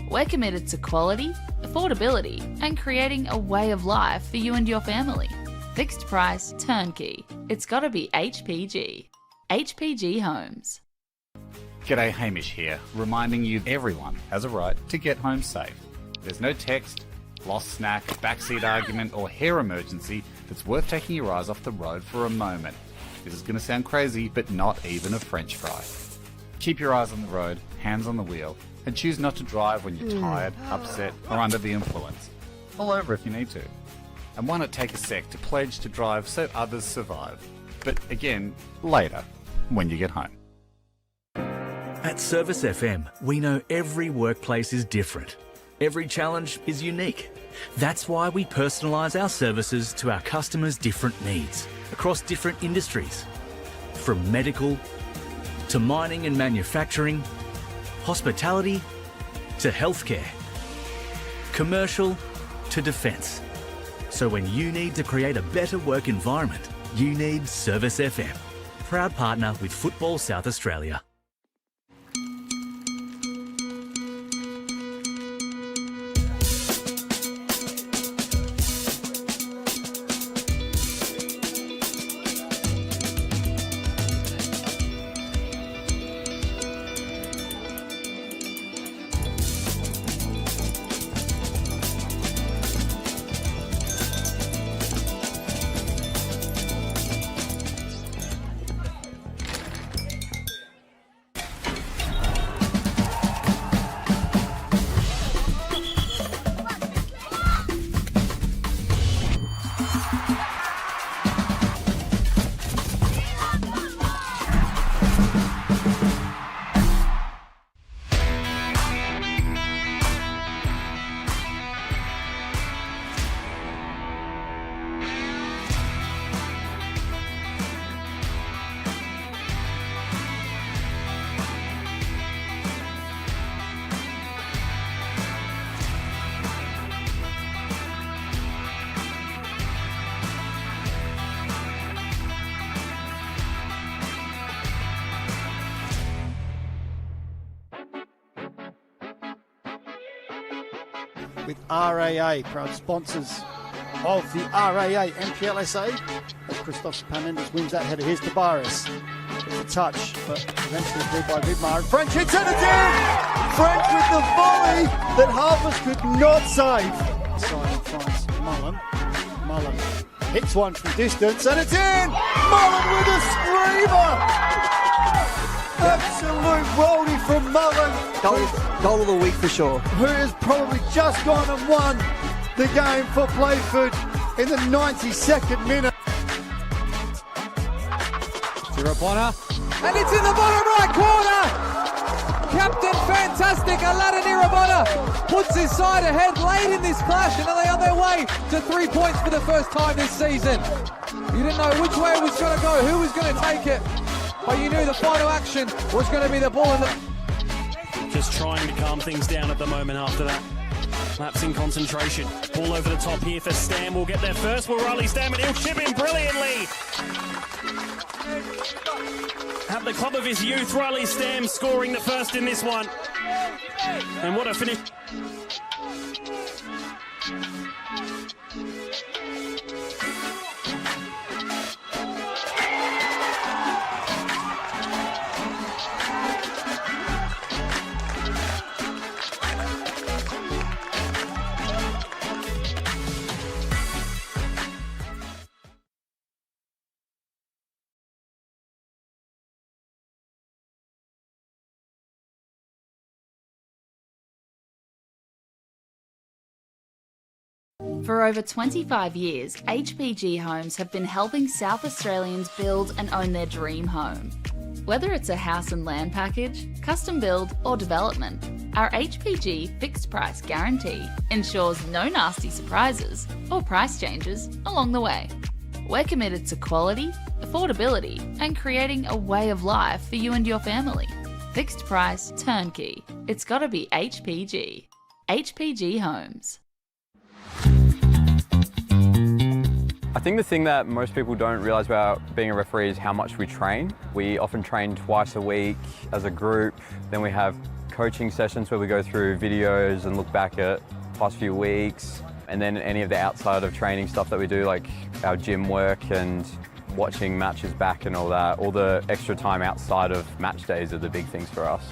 We're committed to quality, affordability and creating a way of life for you and your family. Fixed price, turnkey. It's gotta be HPG. HPG Homes. G'day, Hamish here, reminding you everyone has a right to get home safe. There's no text, lost snack, backseat argument or hair emergency that's worth taking your eyes off the road for a moment. This is going to sound crazy, but not even a French fry. Keep your eyes on the road, hands on the wheel, and choose not to drive when you're tired, upset or under the influence. Pull over if you need to. And why not take a sec to pledge to drive so others survive? But again, later, when you get home. At Service FM, we know every workplace is different. Every challenge is unique. That's why we personalise our services to our customers' different needs across different industries. From medical to mining and manufacturing, hospitality to healthcare, commercial to defence. So when you need to create a better work environment, you need Service FM. Proud partner with Football South Australia. With RAA, proud sponsors of the RAA NPLSA, as Christopher Panendas wins that header. Here's Tabaris. It's a touch, but eventually pulled by Vidmar. French hits it again! French with the volley that Harvest could not save. Side finds Mullen. Mullen hits one from distance, and it's in! Mullen with a screamer! Absolute worldie from Mullen. Goal of the week for sure. Who has probably just gone and won the game for Playford in the 92nd minute. Bonner, and it's in the bottom right corner. captain, fantastic. Aladdin Irabona puts his side ahead late in this clash, and are they on their way to 3 points for the first time this season? You didn't know which way it was going to go, who was going to take it, but you knew the final action was going to be the ball in the... Just trying to calm things down at the moment after that. Lapse in concentration. Ball over the top here for Stam. Will get there first. Will Riley Stam, and he'll chip in brilliantly. At the club of his youth, Riley Stam scoring the first in this one. And what a finish. For over 25 years, HPG Homes have been helping South Australians build and own their dream home. Whether it's a house and land package, custom build or development, our HPG fixed price guarantee ensures no nasty surprises or price changes along the way. We're committed to quality, affordability and creating a way of life for you and your family. Fixed price turnkey. It's gotta be HPG. HPG Homes. I think the thing that most people don't realise about being a referee is how much we train. We often train twice a week as a group. Then we have coaching sessions where we go through videos and look back at past few weeks. And then any of the outside of training stuff that we do, like our gym work and watching matches back and all that. All the extra time outside of match days are the big things for us.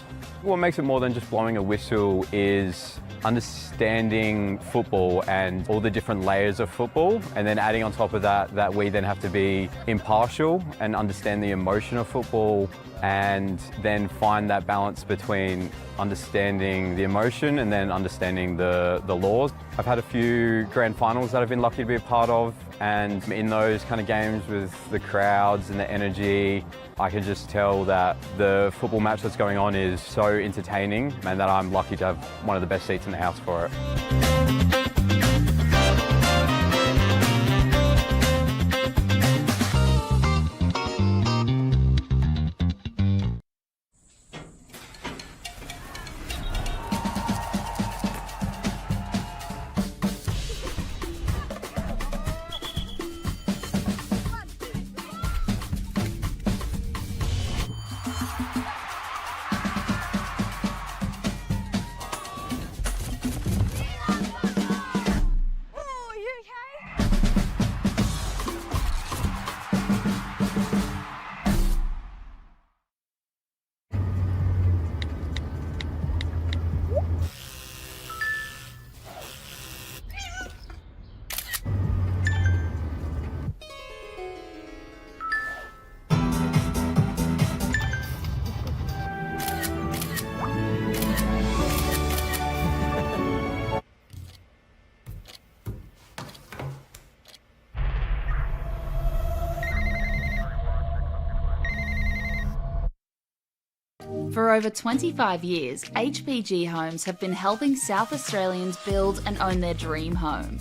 What makes it more than just blowing a whistle is understanding football and all the different layers of football, and then adding on top of that we then have to be impartial and understand the emotion of football, and then find that balance between understanding the emotion and then understanding the laws. I've had a few grand finals that I've been lucky to be a part of, and in those kind of games with the crowds and the energy, I can just tell that the football match that's going on is so entertaining, and that I'm lucky to have one of the best seats in the house for it. For over 25 years, HPG Homes have been helping South Australians build and own their dream home.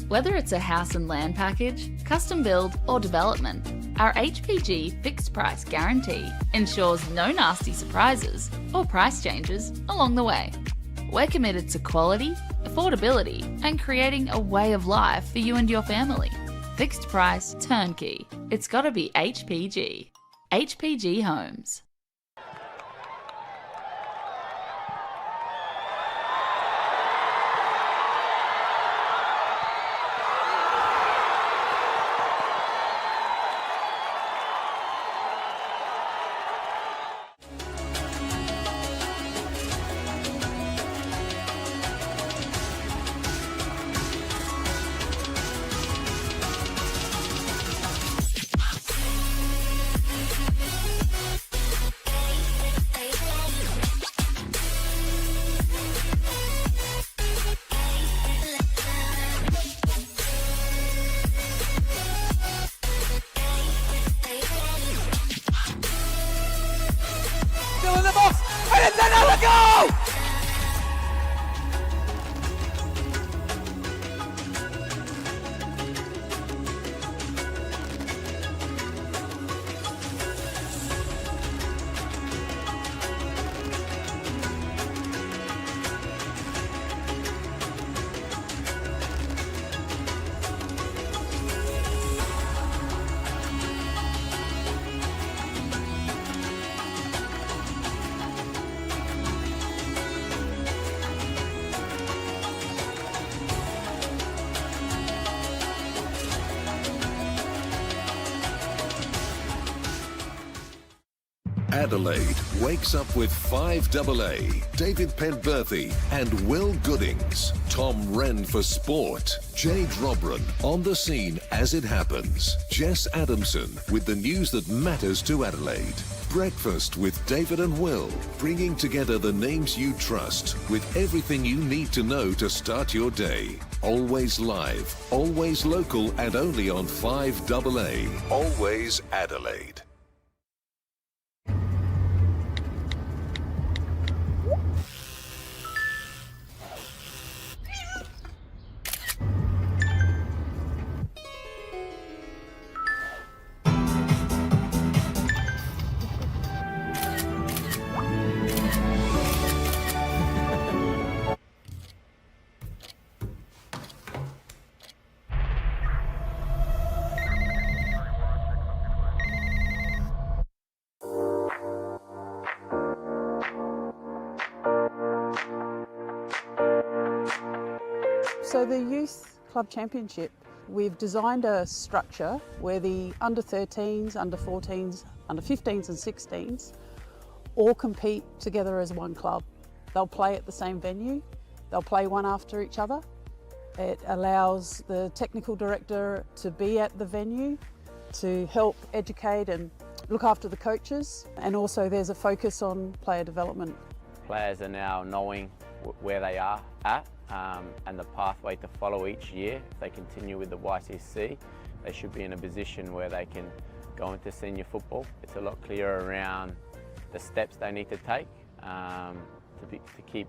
Whether it's a house and land package, custom build or development, our HPG fixed price guarantee ensures no nasty surprises or price changes along the way. We're committed to quality, affordability and creating a way of life for you and your family. Fixed price turnkey. It's gotta be HPG. HPG Homes. Adelaide wakes up with 5AA, David Penberthy and Will Goodings. Tom Wren for sport. Jade Robran on the scene as it happens. Jess Adamson with the news that matters to Adelaide. Breakfast with David and Will, bringing together the names you trust with everything you need to know to start your day. Always live, always local, and only on 5AA. Always Adelaide. So the Youth Club Championship, we've designed a structure where the under 13s, under 14s, under 15s and 16s all compete together as one club. They'll play at the same venue, they'll play one after each other. It allows the technical director to be at the venue to help educate and look after the coaches, and also there's a focus on player development. Players are now knowing where they are at and the pathway to follow each year. If they continue with the YCC, they should be in a position where they can go into senior football. It's a lot clearer around the steps they need to take to keep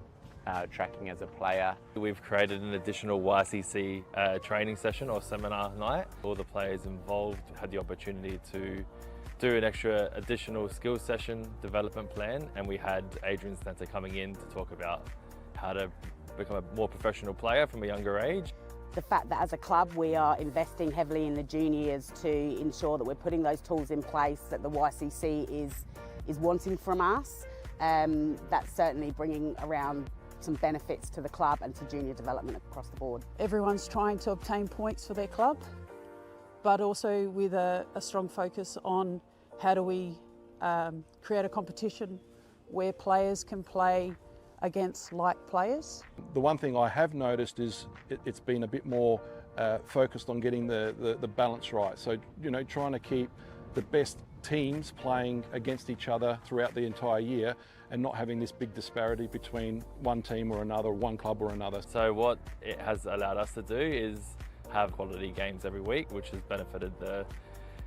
tracking as a player. We've created an additional YCC training session or seminar night. All the players involved had the opportunity to do an extra additional skills session development plan, and we had Adrian Stanter coming in to talk about how to become a more professional player from a younger age. The fact that as a club we are investing heavily in the juniors to ensure that we're putting those tools in place that the YCC is wanting from us, that's certainly bringing around some benefits to the club and to junior development across the board. Everyone's trying to obtain points for their club, but also with a strong focus on how do we create a competition where players can play against like players. The one thing I have noticed is it's been a bit more focused on getting the balance right. So, you know, trying to keep the best teams playing against each other throughout the entire year and not having this big disparity between one team or another, one club or another. So what it has allowed us to do is have quality games every week, which has benefited the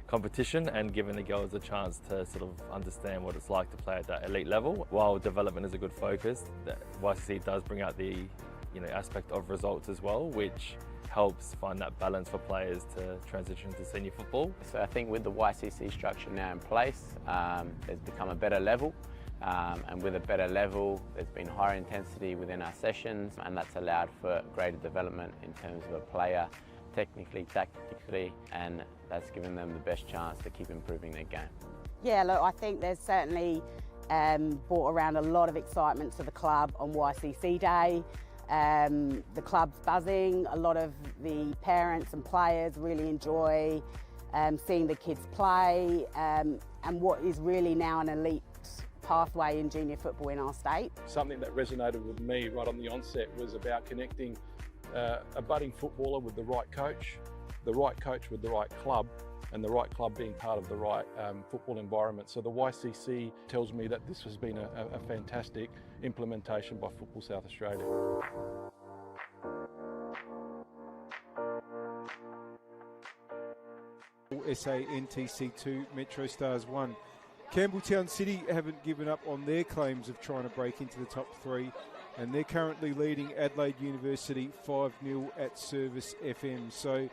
competition and given the girls a chance to sort of understand what it's like to play at that elite level. While development is a good focus, the YCC does bring out the aspect of results as well, which helps find that balance for players to transition to senior football. So I think with the YCC structure now in place, there's become a better level, and with a better level there's been higher intensity within our sessions, and that's allowed for greater development in terms of a player technically, tactically, and that's given them the best chance to keep improving their game. Yeah, look, I think there's certainly brought around a lot of excitement to the club on YCC Day. The club's buzzing, a lot of the parents and players really enjoy seeing the kids play, and what is really now an elite pathway in junior football in our state. Something that resonated with me right on the onset was about connecting a budding footballer with the right coach with the right club, and the right club being part of the right football environment. So the YCC tells me that this has been a fantastic implementation by Football South Australia. SA NTC2 Metro Stars 1. Campbelltown City haven't given up on their claims of trying to break into the top three, and they're currently leading Adelaide University 5-0 at Service FM. So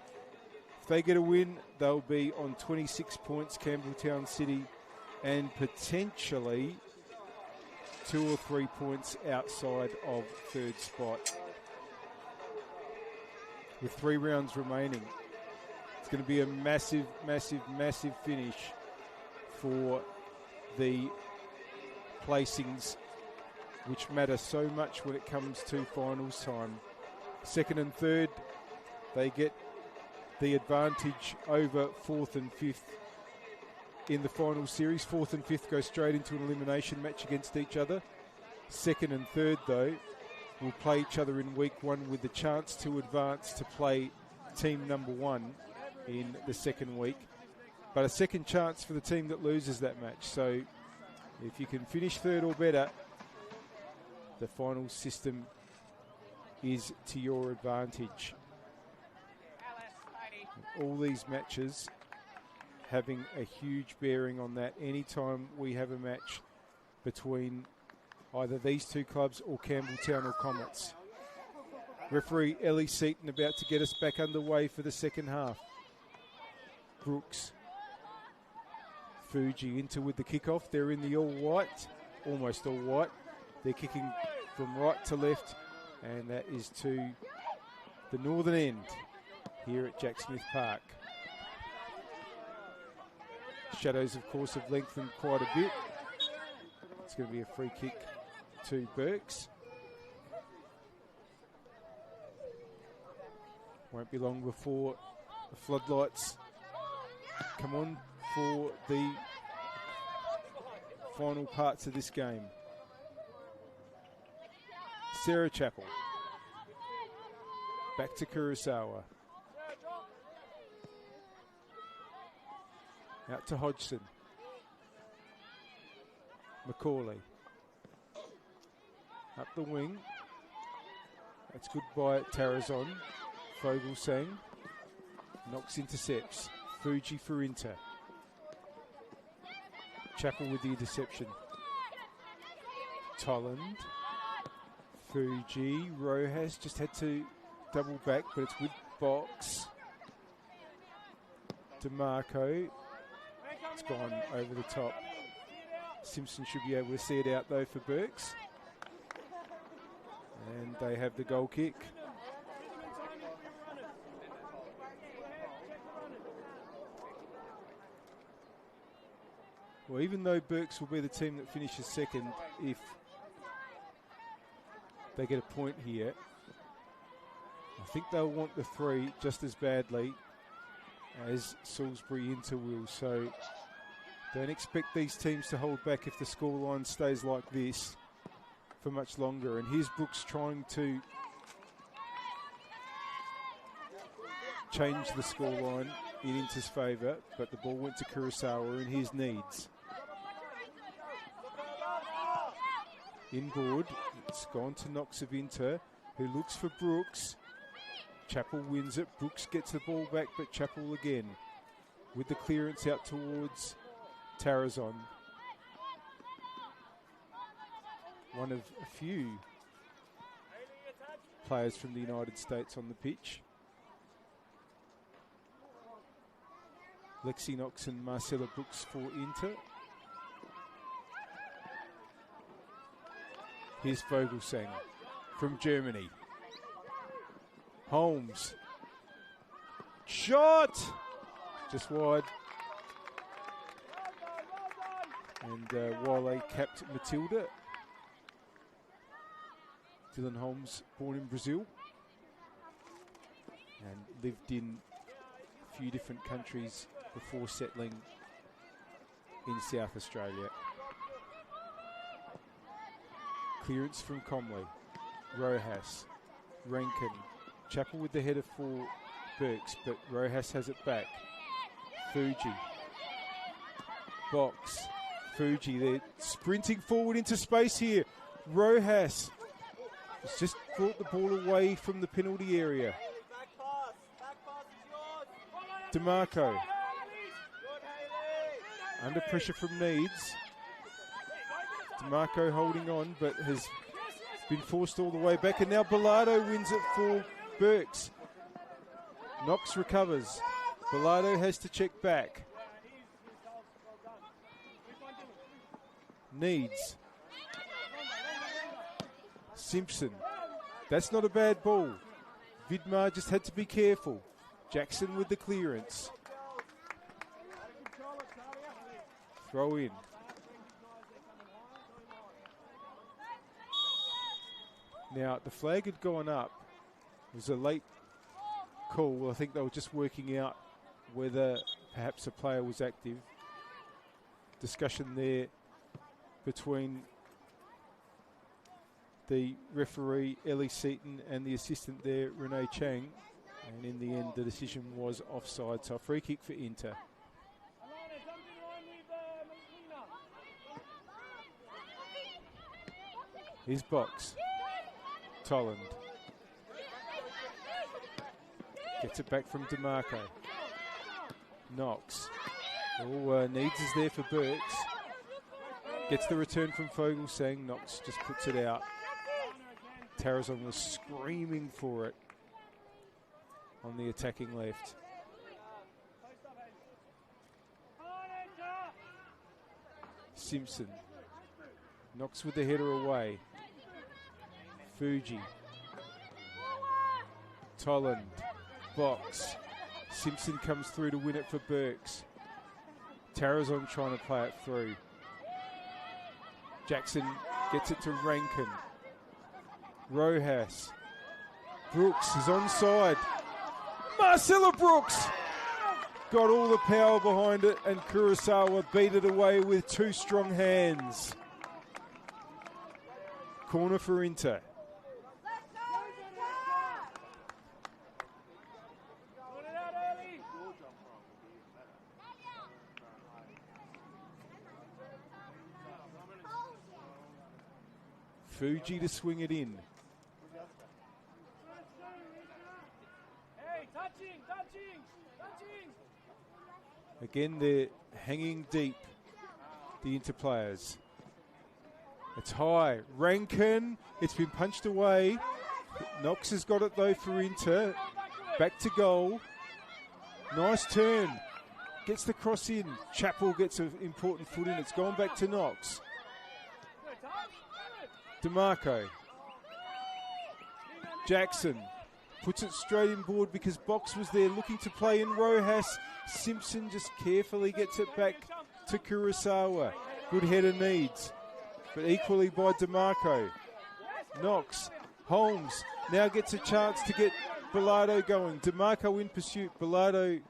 if they get a win, they'll be on 26 points, Campbelltown City, and potentially 2 or 3 points outside of third spot. With 3 rounds remaining, it's going to be a massive, massive, massive finish for the placings, which matter so much when it comes to finals time. Second and third, they get the advantage over fourth and fifth. in the final series. 4th and 5th go straight into an elimination match against each other. 2nd and 3rd, though, will play each other in week 1 with the chance to advance to play team number 1 in the 2nd week. But a second chance for the team that loses that match. So if you can finish 3rd or better, the final system is to your advantage. All these matches having a huge bearing on that. Anytime we have a match between either these two clubs or Campbelltown or Comets. Referee Ellie Seaton about to get us back underway for the second half. Brooks. Fuji into with the kickoff. They're in the all white, almost all white. They're kicking from right to left, and that is to the northern end here at Jack Smith Park. Shadows, of course, have lengthened quite a bit. It's going to be a free kick to Burks. Won't be long before the floodlights come on for the final parts of this game. Sarah Chapel. Back to Kurosawa. Out to Hodgson. Macaulay. Up the wing. That's good by Tarazon. Fogelsang. Knox intercepts. Fuji for Inter. Chapel with the interception. Tolland. Fuji. Rojas just had to double back, but it's with Box. DeMarco. It's gone over the top. Simpson should be able to see it out though for Burks. And they have the goal kick. Well, even though Burks will be the team that finishes second, if they get a point here, I think they'll want the 3 just as badly as Salisbury Inter will. So don't expect these teams to hold back if the scoreline stays like this for much longer. And here's Brooks trying to change the scoreline in Inter's favour, but the ball went to Kurosawa and here's Needs. Inboard, it's gone to Knox of Inter, who looks for Brooks. Chapel wins it. Brooks gets the ball back, but Chapel again with the clearance out towards Tarazon. One of a few players from the United States on the pitch. Lexi Knox and Marcella Brooks for Inter. Here's Vogelsang from Germany. Holmes. Shot! Just wide. And Wale capped Matilda. Dylan Holmes, born in Brazil. And lived in a few different countries before settling in South Australia. Clearance from Comley. Rojas. Rankin. Chapel with the header for Burks, but Rojas has it back. Fuji. Box. Fuji, they're sprinting forward into space here. Rojas has just brought the ball away from the penalty area. DeMarco. Under pressure from Needs. DeMarco holding on, but has been forced all the way back. And now Bilardo wins it for Burks. Knox recovers. Bilardo has to check back. Needs. Simpson. That's not a bad ball. Vidmar just had to be careful. Jackson with the clearance. Throw in. Now, the flag had gone up. It was a late call. I think they were just working out whether perhaps a player was active. discussion there between the referee Ellie Seaton and the assistant there Renee Chang, and in the end the decision was offside, so a free kick for Inter. Here's Box. Tolland gets it back from DeMarco. Knox. Needs is there for Burks. Gets the return from Fogelsang. Knox just puts it out. Tarazon was screaming for it on the attacking left. Simpson. Knox with the header away. Fuji. Tolland. Box. Simpson comes through to win it for Burks. Tarazon trying to play it through. Jackson gets it to Rankin. Rojas. Brooks is onside. Marcella Brooks got all the power behind it, and Kurosawa beat it away with two strong hands. Corner for Inter. Fuji to swing it in. Hey, touching. Again, they're hanging deep, the Inter players. It's high. Rankin, it's been punched away. Knox has got it though for Inter. Back to goal. Nice turn. Gets the cross in. Chappell gets an important foot in. It's gone back to Knox. DeMarco. Jackson puts it straight in board because Box was there looking to play in Rojas. Simpson just carefully gets it back to Kurosawa. Good header needs, but equally by DeMarco. Knox. Holmes now gets a chance to get Bilardo going. DeMarco in pursuit. Bilardo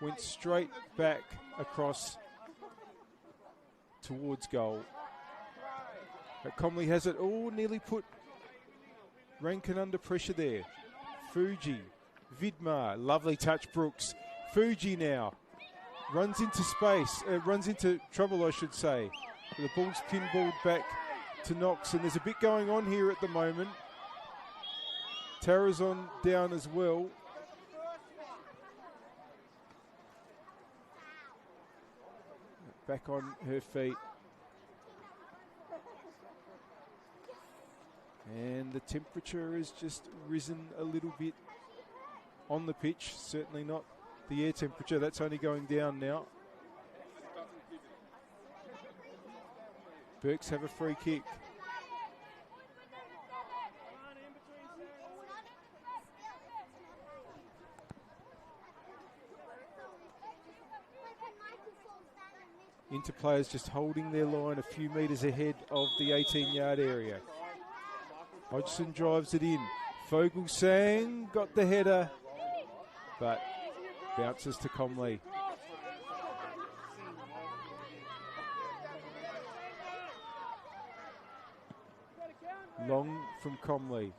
went straight back across towards goal. But Comley has it. Nearly put Rankin under pressure there. Fuji. Vidmar. Lovely touch, Brooks. Fuji now. Runs into space. Runs into trouble, I should say. The ball's pinballed back to Knox, and there's a bit going on here at the moment. Tarazon down as well. Back on her feet. And the temperature has just risen a little bit on the pitch. Certainly not the air temperature. That's only going down now. Burks have a free kick. Inter players just holding their line a few metres ahead of the 18-yard area. Hodgson drives it in. Fogelsang got the header, but bounces to Comley. Long from Comley.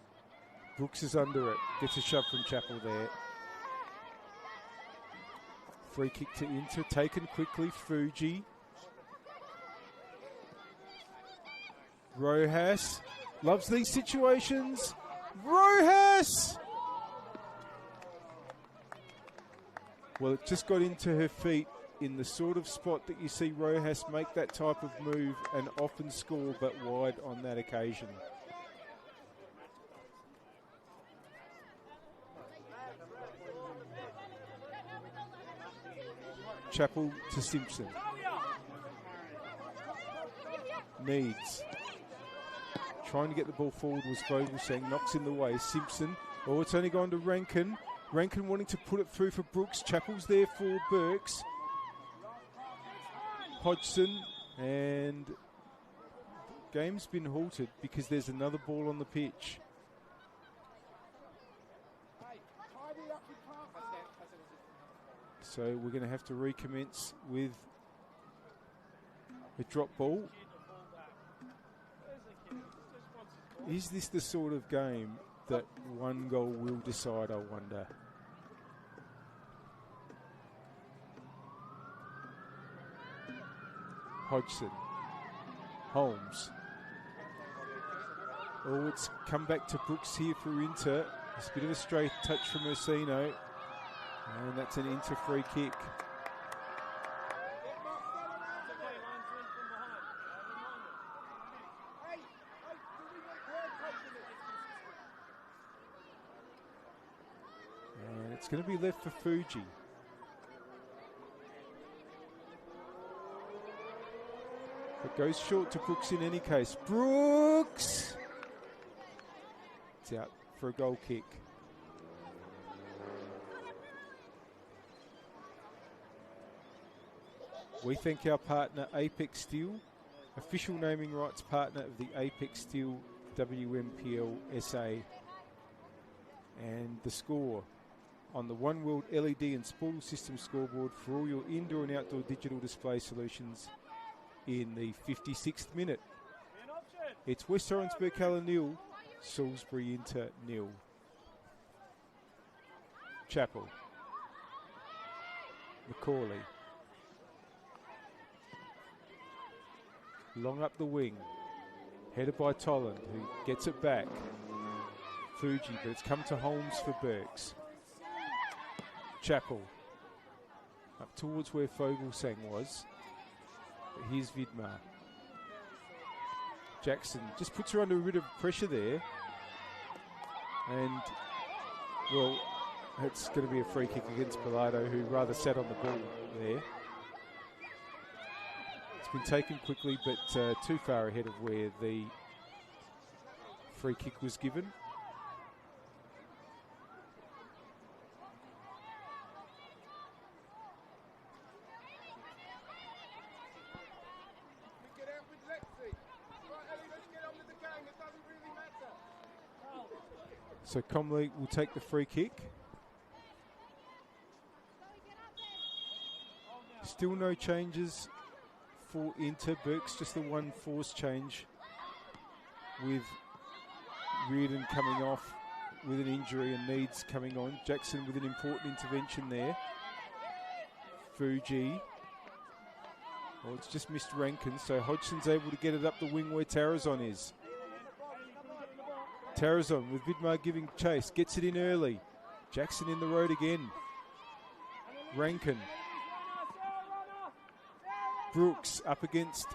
Brooks is under it. Gets a shove from Chappell there. Free kick to Inter. Taken quickly. Fuji. Rojas. Loves these situations. Rojas! Well, it just got into her feet in the sort of spot that you see Rojas make that type of move and often score, but wide on that occasion. Chappell to Simpson. Needs. Trying to get the ball forward was Fogelsang. Knocks in the way. Simpson. Oh, it's only gone to Rankin. Rankin wanting to put it through for Brooks. Chappell's there for Burks. Hodgson. And game's been halted because there's another ball on the pitch. So we're going to have to recommence with A drop ball. Is this the sort of game that one goal will decide, I wonder? Hodgson. Holmes. Oh, it's come back to Brooks here for Inter. It's a bit of a straight touch from Ursino. And that's an Inter free kick. And it's going to be left for Fuji. It goes short to Brooks in any case. Brooks! It's out for a goal kick. We thank our partner Apex Steel, official naming rights partner of the Apex Steel WMPLSA. And the score on the One World LED and Sportal System scoreboard for all your indoor and outdoor digital display solutions in the 56th minute. It's West Orange Birkalla 0, Salisbury Inter 0. Chappell. Macaulay. Long up the wing. Headed by Tolland, who gets it back. Fuji, but it's come to Holmes for Burks. Chappell. Up towards where Fogelsang was. But here's Vidmar. Jackson just puts her under a bit of pressure there. And, well, it's going to be a free kick against Bilardo, who rather sat on the ball there. It's been taken quickly, but too far ahead of where the free kick was given. So Comley will take the free kick. Still no changes for Inter. Burks just the one forced change with Reardon coming off with an injury and Needs coming on. Jackson with an important intervention there. Fuji. Well, it's just missed Rankin, so Hodgson's able to get it up the wing where Tarazon is. Tarazon with Vidmar giving chase, gets it in early. Jackson in the road again. Rankin. Brooks up against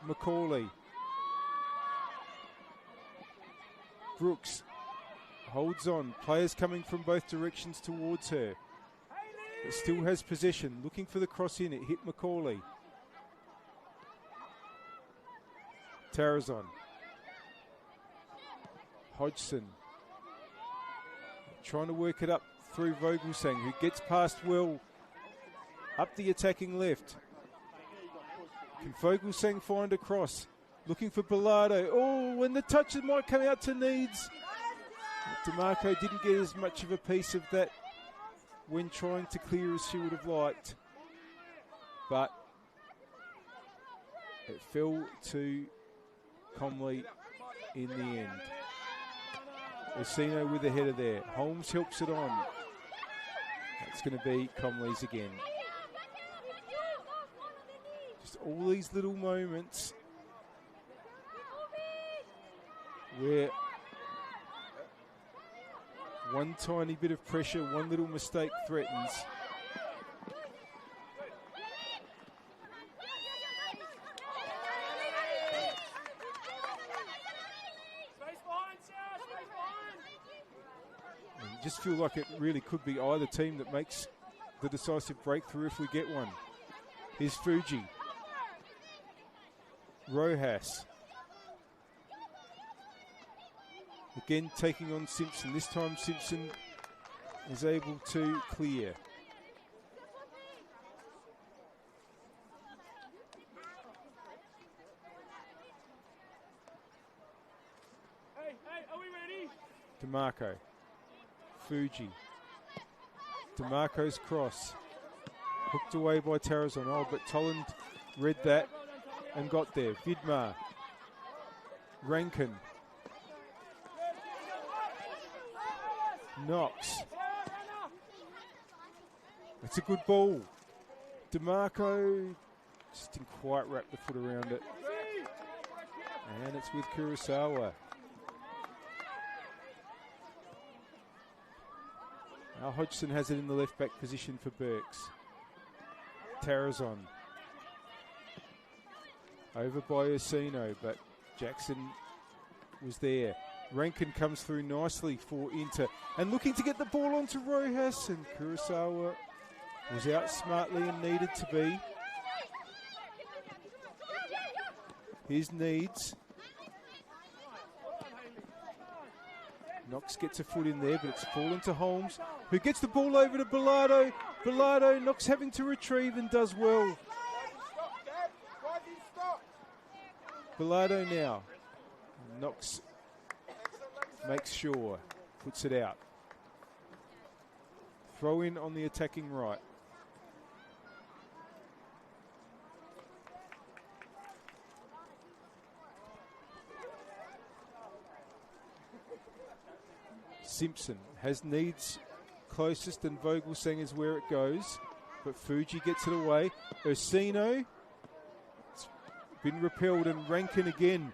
Macaulay. Brooks holds on. Players coming from both directions towards her. But still has possession. Looking for the cross in. It hit Macaulay. Tarazon. Hodgson. Trying to work it up through Vogelsang, who gets past Will. Up the attacking left. Can Vogelsang find a cross? Looking for Bilardo. Oh, and the touch might come out to Needs. DeMarco didn't get as much of a piece of that when trying to clear as she would have liked. But it fell to Comley in the end. Ursino with the header there. Holmes helps it on. That's going to be Comley's again. Just all these little moments where one tiny bit of pressure, one little mistake threatens. Just feel like it really could be either team that makes the decisive breakthrough if we get one. Here's Fuji. Rojas. Again taking on Simpson. This time Simpson is able to clear. Hey, are we ready? DeMarco. Fuji. DeMarco's cross. Hooked away by Tarazon. Oh, but Tolland read that and got there. Vidmar. Rankin. Knox. That's a good ball. DeMarco just didn't quite wrap the foot around it. And it's with Kurosawa. Now Hodgson has it in the left back position for Burks. Tarazon. Over by Ursino, but Jackson was there. Rankin comes through nicely for Inter. And looking to get the ball onto Rojas, and Kurosawa was out smartly and needed to be. His needs. Knox gets a foot in there, but it's fallen to Holmes, who gets the ball over to Bilardo. Bilardo, Knox having to retrieve and does well. Bilardo now. Knox makes sure, puts it out. Throw in on the attacking right. Simpson has needs closest, and Vogelsang is where it goes, but Fuji gets it away. Ursino, it's been repelled, and Rankin again.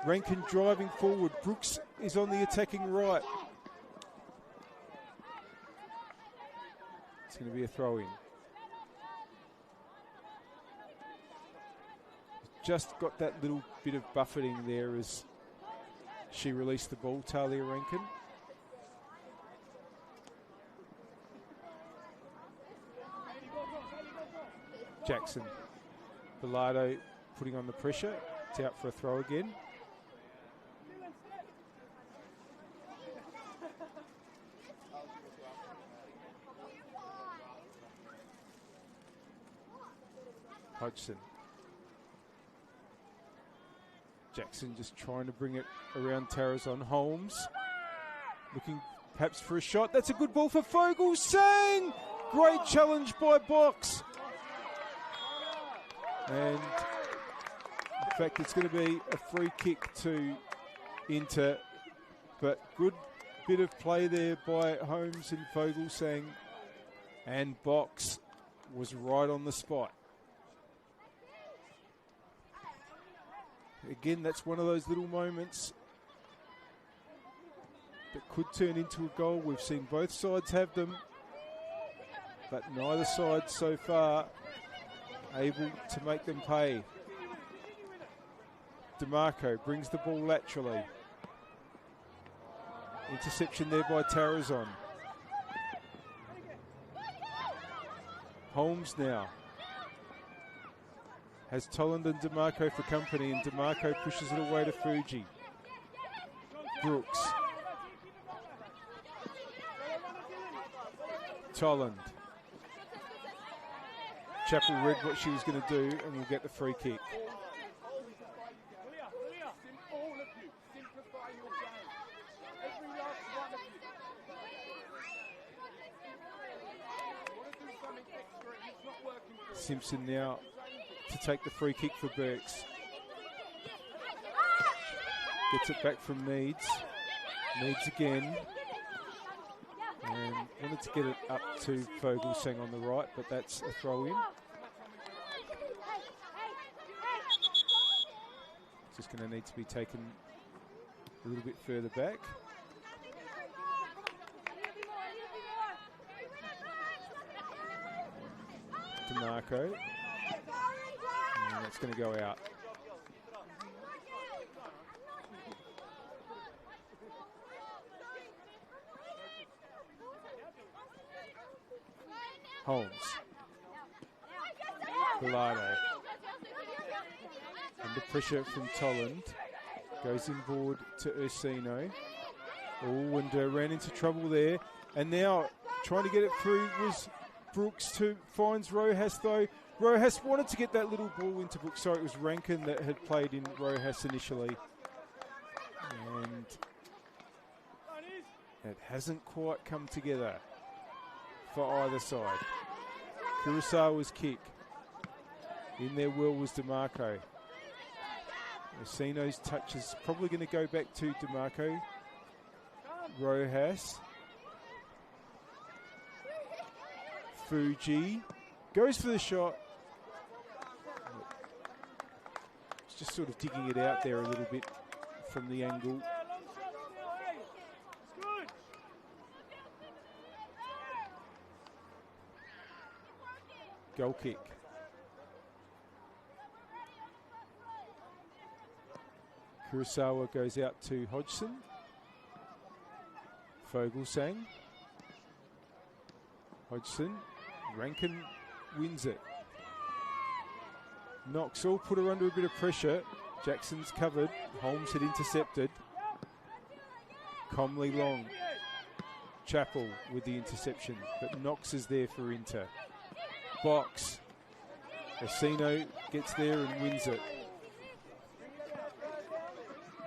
Rankin driving forward. Brooks is on the attacking right. It's going to be a throw-in. Just got that little bit of buffeting there as she released the ball, Talia Rankin. Jackson. Bilardo putting on the pressure. It's out for a throw again. Hodgson. Jackson just trying to bring it around Tarazon. Holmes looking perhaps for a shot. That's a good ball for Vogelsang. Great challenge by Box. And in fact, it's going to be a free kick to Inter. But good bit of play there by Holmes and Vogelsang. And Box was right on the spot. Again, that's one of those little moments that could turn into a goal. We've seen both sides have them, but neither side so far able to make them pay. DeMarco brings the ball laterally. Interception there by Tarazon. Holmes now has Tolland and DeMarco for company, and DeMarco pushes it away to Fuji. Brooks. Tolland. Chappell read what she was going to do and will get the free kick. Simpson now to take the free kick for Burks. Gets it back from Needs. Needs again. And wanted to get it up to Vogelsang on the right, but that's a throw-in. Just going to need to be taken a little bit further back. DeMarco. And that's going to go out. Holmes. Bilardo. Under pressure from Tolland. Goes inboard to Ursino. Oh, and ran into trouble there. And now trying to get it through was Brooks, who finds Rojas though. Rojas wanted to get that little ball into Brooks. Sorry, it was Rankin that had played in Rojas initially. And it hasn't quite come together for either side. Kurosawa's kick. In there well was DeMarco. Osino's touch is probably going to go back to DeMarco. Rojas. Fuji goes for the shot. It's just sort of digging it out there a little bit from the angle. Goal kick. Kurosawa goes out to Hodgson. Fogelsang. Hodgson. Rankin wins it. Knox all put her under a bit of pressure. Jackson's covered. Holmes had intercepted. Comley long. Chappell with the interception, but Knox is there for Inter. Box. Osino gets there and wins it.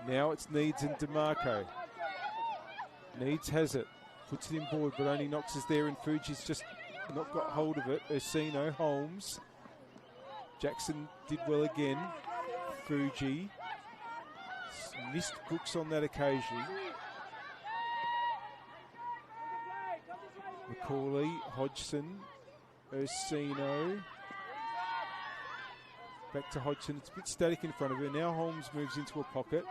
Now it's Needs and DeMarco. Needs has it. Puts it in board, but only Knox is there and Fuji's just not got hold of it. Osino, Holmes. Jackson did well again. Fuji. Missed Brooks on that occasion. Macaulay, Hodgson, Osino. Back to Hodgson. It's a bit static in front of her. Now Holmes moves into a pocket.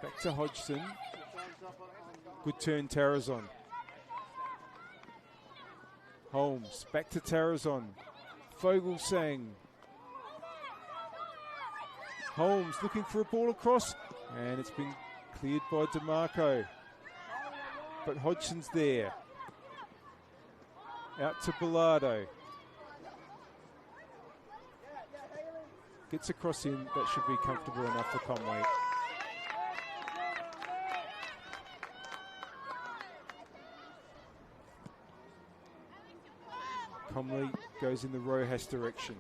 Back to Hodgson. Good turn, Tarazon. Holmes, back to Tarazon. Fogelsang. Holmes looking for a ball across, and it's been cleared by DeMarco. But Hodgson's there. Out to Bilardo. Gets across in, that should be comfortable enough for Conway. Comley goes in the Rojas direction.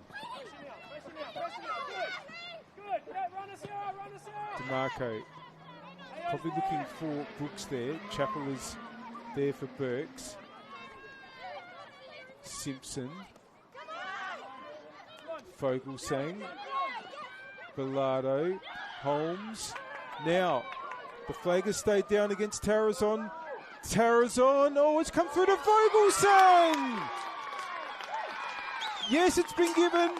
DeMarco probably looking for Brooks there. Chappell is there for Burks. Simpson. Fogelsang. Bilardo. Holmes. Now, the flag has stayed down against Tarazon. Tarazon, oh, it's come through to Fogelsang! Yes, it's been given.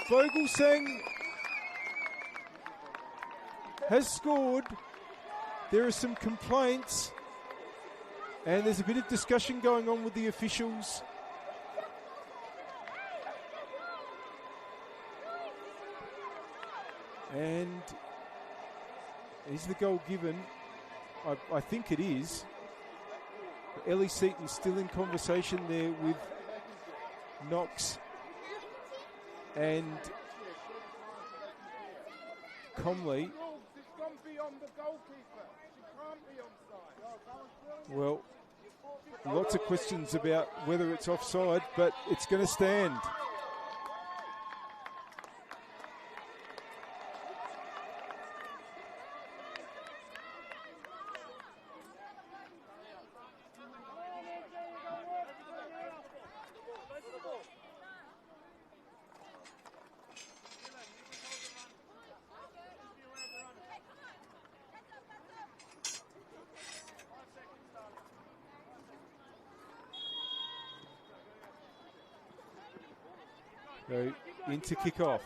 Fogelsang has scored. There are some complaints, and there's a bit of discussion going on with the officials. And is the goal given? I think it is. Ellie Seaton's still in conversation there with Knox and Comley. Well, lots of questions about whether it's offside, but it's going to stand. Go into kick-off.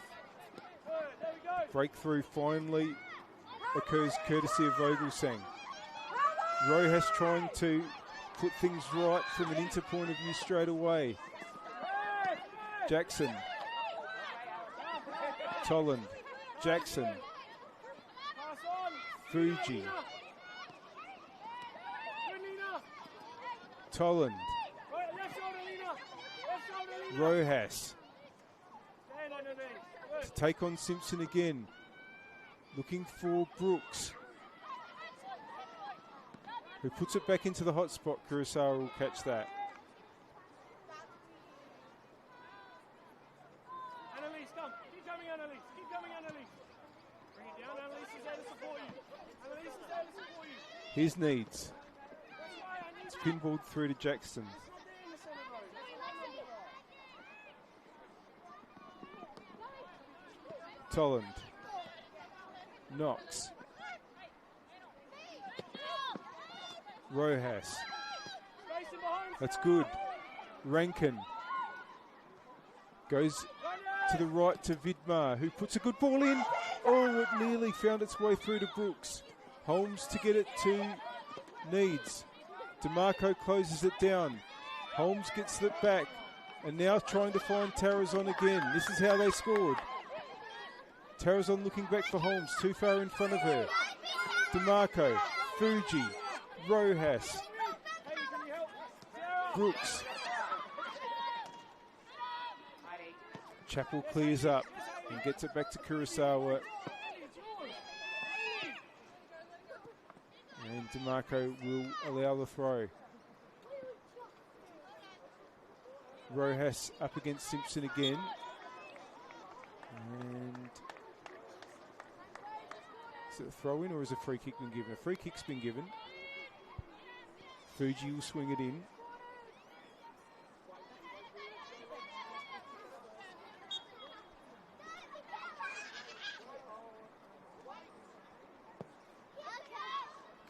Breakthrough finally occurs courtesy of Vogelsang. Rojas trying to put things right from an Inter point of view straight away. Jackson. Tolland. Jackson. Fuji. Tolland. Rojas. To take on Simpson again. Looking for Brooks. Who puts it back into the hot spot. Kurosawa will catch that. Annalise, come. Keep coming, Annalise. Keep coming, Annalise. Bring it down. Annalise is there to support you. Annalise is there to support you. His needs. It's pinballed through to Jackson. Tolland. Knox. Rojas. That's good. Rankin goes to the right to Vidmar, who puts a good ball in. Oh, it nearly found its way through to Brooks. Holmes to get it to Needs. DeMarco closes it down. Holmes gets it back and now trying to find Tarazon again. This is how they scored. Tarazon looking back for Holmes, too far in front of her. DeMarco, Fuji, Rojas, Brooks. Chappell clears up and gets it back to Kurosawa. And DeMarco will allow the throw. Rojas up against Simpson again. And is it a throw in or is a free kick been given? A free kick's been given. Fuji will swing it in.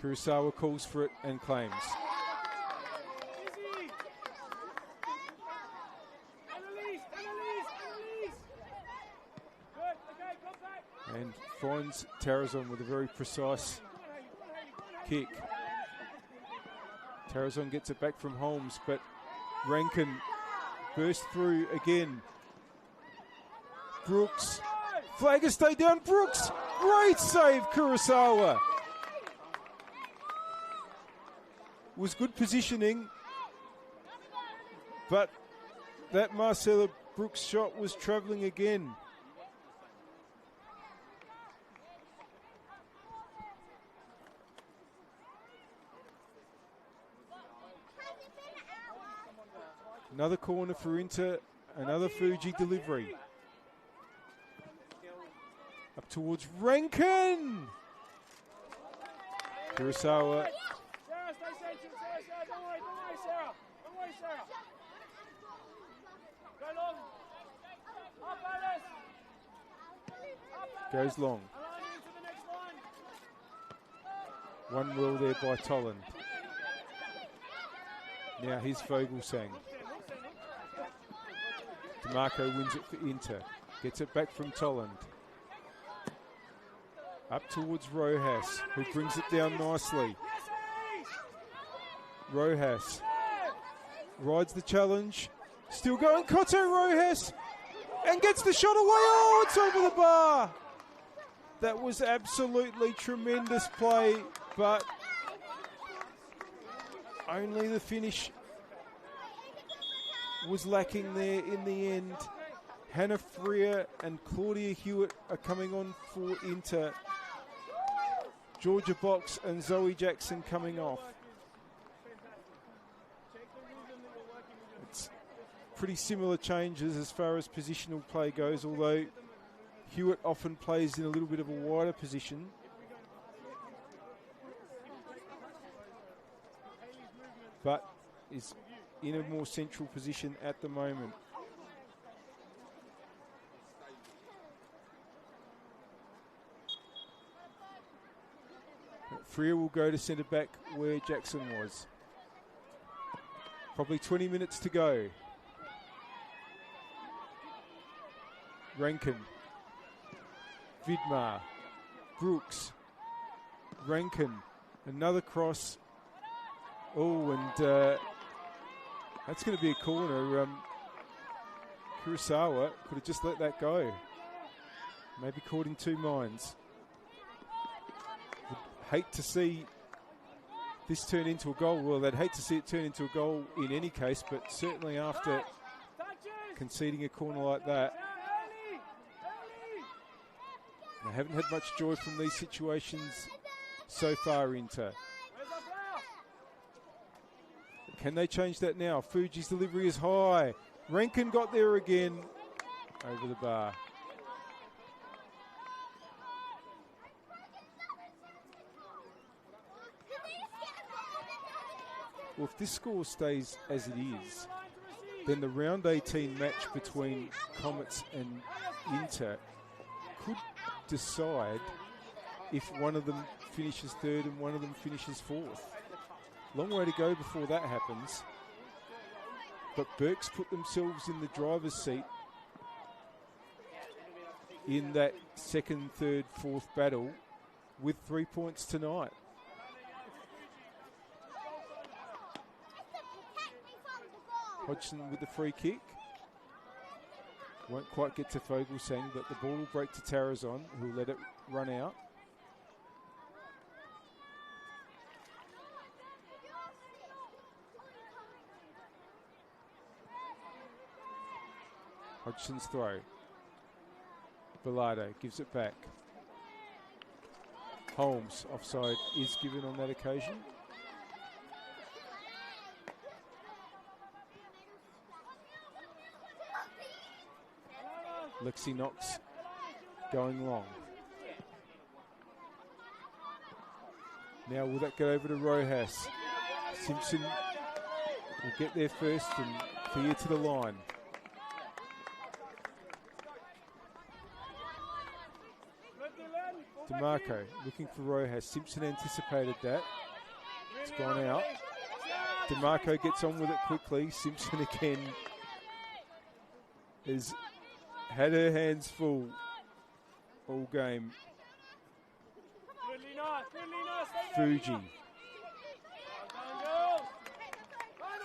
Kurosawa calls for it and claims. And finds Tarazon with a very precise kick. Tarazon gets it back from Holmes, but Rankin burst through again. Brooks. Flagger stay down. Brooks. Great save, Kurosawa. Was good positioning, but that Marcella Brooks shot was travelling again. Another corner for Inter, another Fuji delivery. Up towards Rankin. Kurosawa. Goes long. One well there by Tolland. Now here's Vogelsang. DeMarco wins it for Inter. Gets it back from Tolland. Up towards Rojas, who brings it down nicely. Rojas rides the challenge. Still going. Koto Rojas. And gets the shot away. Oh, it's over the bar. That was absolutely tremendous play, but only the finish was lacking there in the end. Hannah Freer and Claudia Hewitt are coming on for Inter. Georgia Box and Zoe Jackson coming off. It's pretty similar changes as far as positional play goes, although Hewitt often plays in a little bit of a wider position. But is in a more central position at the moment. Freer will go to centre back where Jackson was. Probably 20 minutes to go. Rankin. Vidmar. Brooks. Rankin. Another cross. Oh, and that's going to be a corner. Kurosawa could have just let that go. Maybe caught in two minds. Would hate to see this turn into a goal. Well, they'd hate to see it turn into a goal in any case, but certainly after conceding a corner like that. They haven't had much joy from these situations so far, Inter. Can they change that now? Fuji's delivery is high. Rankin got there again. Over the bar. Well, if this score stays as it is, then the round 18 match between Comets and Inter could decide if one of them finishes third and one of them finishes fourth. Long way to go before that happens. But Burke's put themselves in the driver's seat in that second, third, fourth battle with 3 points tonight. Hodgson with the free kick. Won't quite get to Fogelsang, but the ball will break to Tarazon, who'll let it run out. Hodgson's throw. Bilardo gives it back. Holmes, offside is given on that occasion. Lexi Knox going long. Now will that go over to Rojas? Simpson will get there first and clear to the line. DeMarco looking for Rojas. Simpson anticipated that. It's gone out. DeMarco gets on with it quickly. Simpson again has had her hands full all game. Fuji.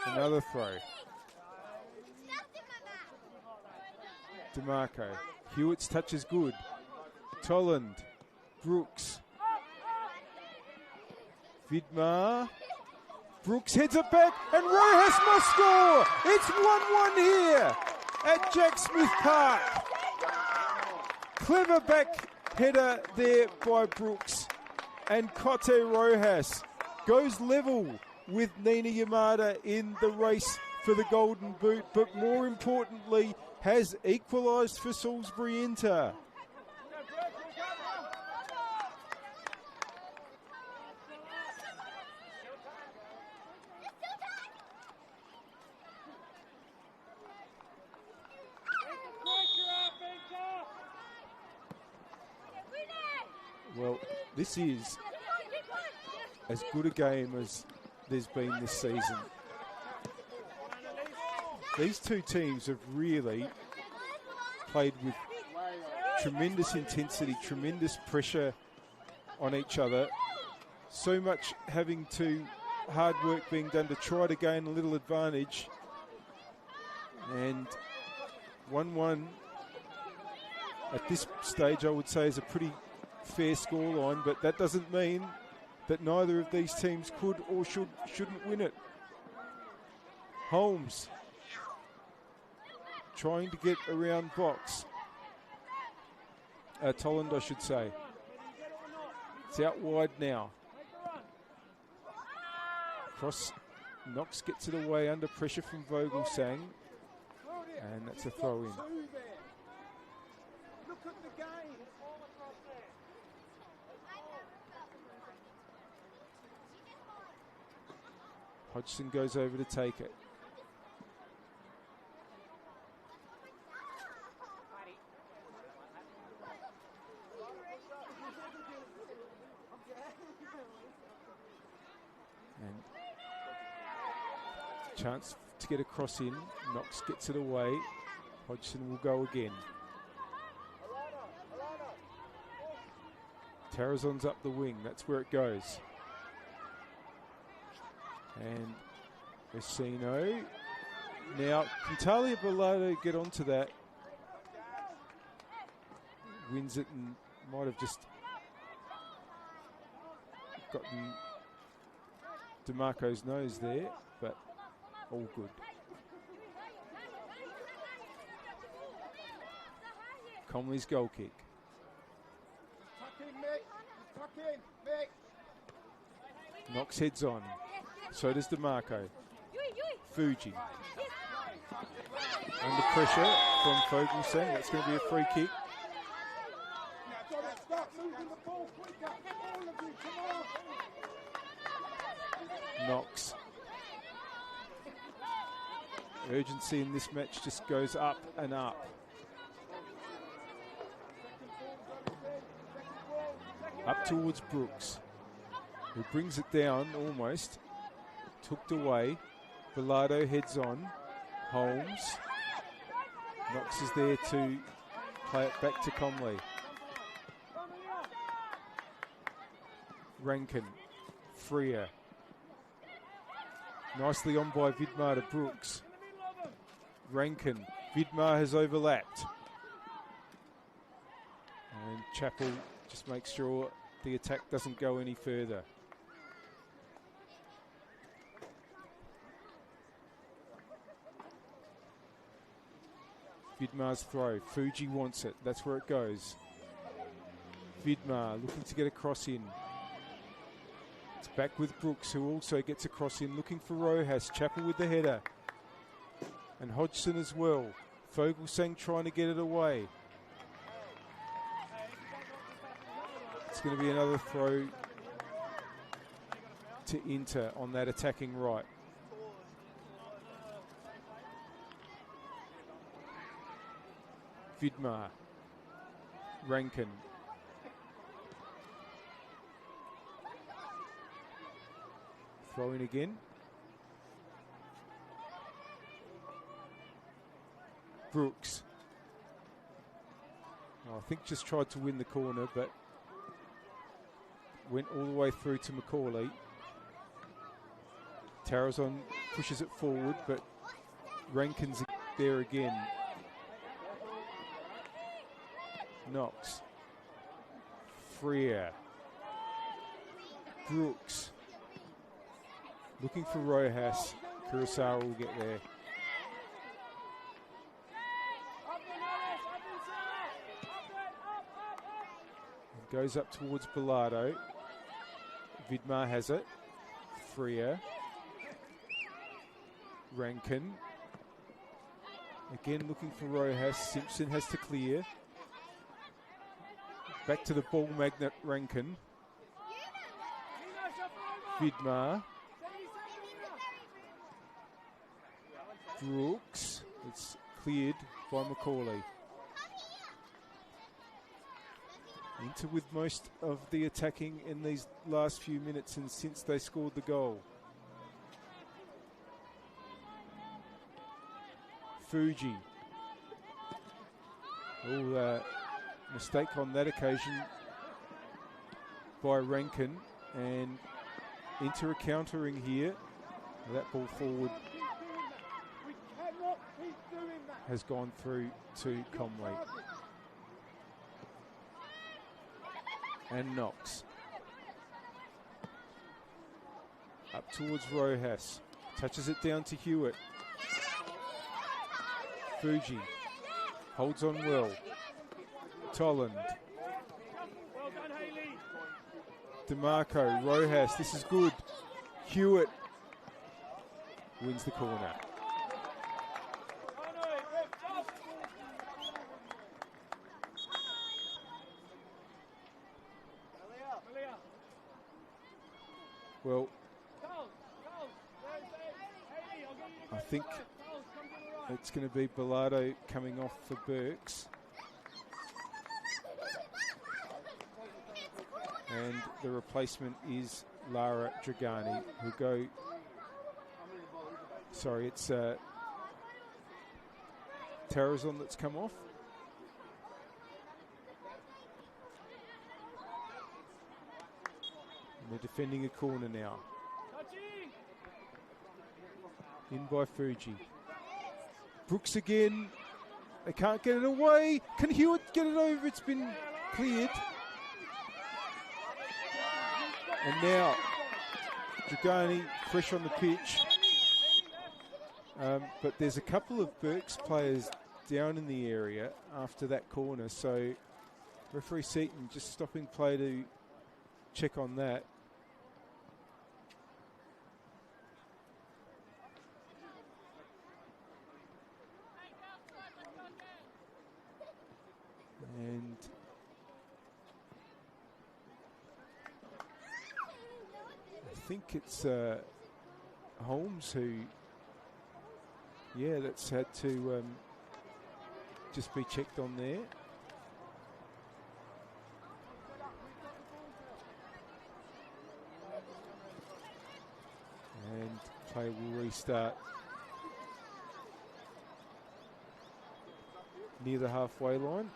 Another throw. DeMarco. Hewitt's touch is good. Tolland. Brooks. Vidmar. Brooks heads it back and Rojas must score. It's 1-1 here at Jack Smith Park. Clever back header there by Brooks. And Kote Rojas goes level with Nina Yamada in the race for the Golden Boot, but more importantly has equalised for Salisbury Inter. Well, this is as good a game as there's been this season. These two teams have really played with tremendous intensity, tremendous pressure on each other. So much having to hard work being done to try to gain a little advantage. And 1-1 at this stage, I would say, is a pretty fair scoreline, but that doesn't mean that neither of these teams could or shouldn't win it. Holmes trying to get around box. Tolland, I should say. It's out wide now. Cross. Knox gets it away under pressure from Vogelsang, and that's a throw in. Hodgson goes over to take it. And chance to get a cross in. Knox gets it away. Hodgson will go again. Tarazon's up the wing. That's where it goes. And Messino. Now, can Talia Bilardo get onto that? Wins it and might have just gotten DeMarco's nose there, but all good. Comley's goal kick. Knox heads on. So does DeMarco. Fuji. Under pressure from Fogelsang. That's going to be a free kick. Knox. Urgency in this match just goes up and up. towards Brooks, who brings it down almost. Tucked away. Bilardo heads on. Holmes. Knox is there to play it back to Comley. Rankin. Freer. Nicely on by Vidmar to Brooks. Rankin. Vidmar has overlapped. And Chappell just makes sure the attack doesn't go any further. Vidmar's throw. Fuji wants it. That's where it goes. Vidmar looking to get a cross in. It's back with Brooks, who also gets a cross in, looking for Rojas. Chappell with the header. And Hodgson as well. Fogelsang trying to get it away. It's going to be another throw to Inter on that attacking right. Vidmar. Rankin. Throw in again. Brooks. I think just tried to win the corner, but went all the way through to Macaulay. Tarazon pushes it forward, but Rankin's there again. Knox. Freer. Brooks. Looking for Rojas. Kurosawa will get there. It goes up towards Bilardo. Vidmar has it. Freer. Rankin. Again looking for Rojas. Simpson has to clear. Back to the ball magnet, Rankin. Vidmar. Brooks. It's cleared by Macaulay. Inter with most of the attacking in these last few minutes and since they scored the goal. Fuji. Mistake on that occasion by Rankin, and Inter countering here. That ball forward has gone through to Comley. And Knox. Up towards Rojas. Touches it down to Hewitt. Fuji. Holds on well. Tolland. DeMarco. Rojas. This is good. Hewitt wins the corner. Well, I think it's going to be Bilardo coming off for Burks. And the replacement is Lara Dragani, who go... Sorry, it's Tarazon that's come off. And they're defending a corner now. In by Fuji. Brooks again. They can't get it away. Can Hewitt get it over? It's been cleared. And now Dragani fresh on the pitch. But there's a couple of Burks players down in the area after that corner. So referee Seaton just stopping play to check on that. And I think it's Holmes who, that's had to just be checked on there. Play will restart near the halfway line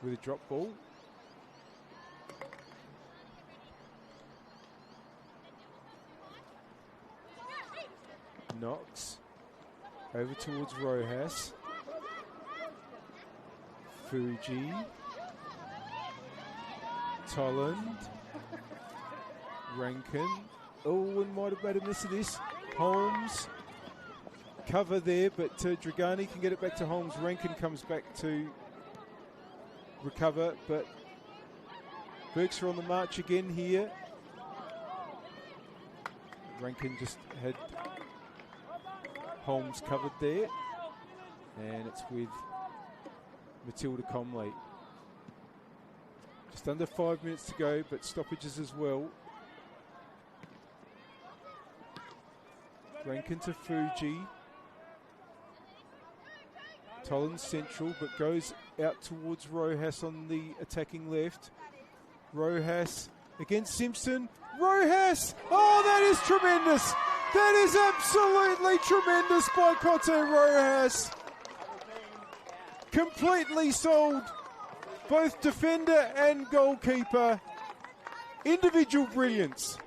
with a drop ball. Knox over towards Rojas. Fuji. Tolland. Rankin. Oh, and might have made a miss of this. Holmes. Cover there, but Dragani can get it back to Holmes. Rankin comes back to recover, but Burks are on the march again here. Rankin just had Holmes covered there, and it's with Matilda Comley. Just under 5 minutes to go, but stoppages as well. Rankin to Fuji. Tollins central, but goes out towards Rojas on the attacking left. Rojas against Simpson. Rojas! Oh, that is tremendous! That is absolutely tremendous by Cote Rojas. Completely sold both defender and goalkeeper. Individual brilliance.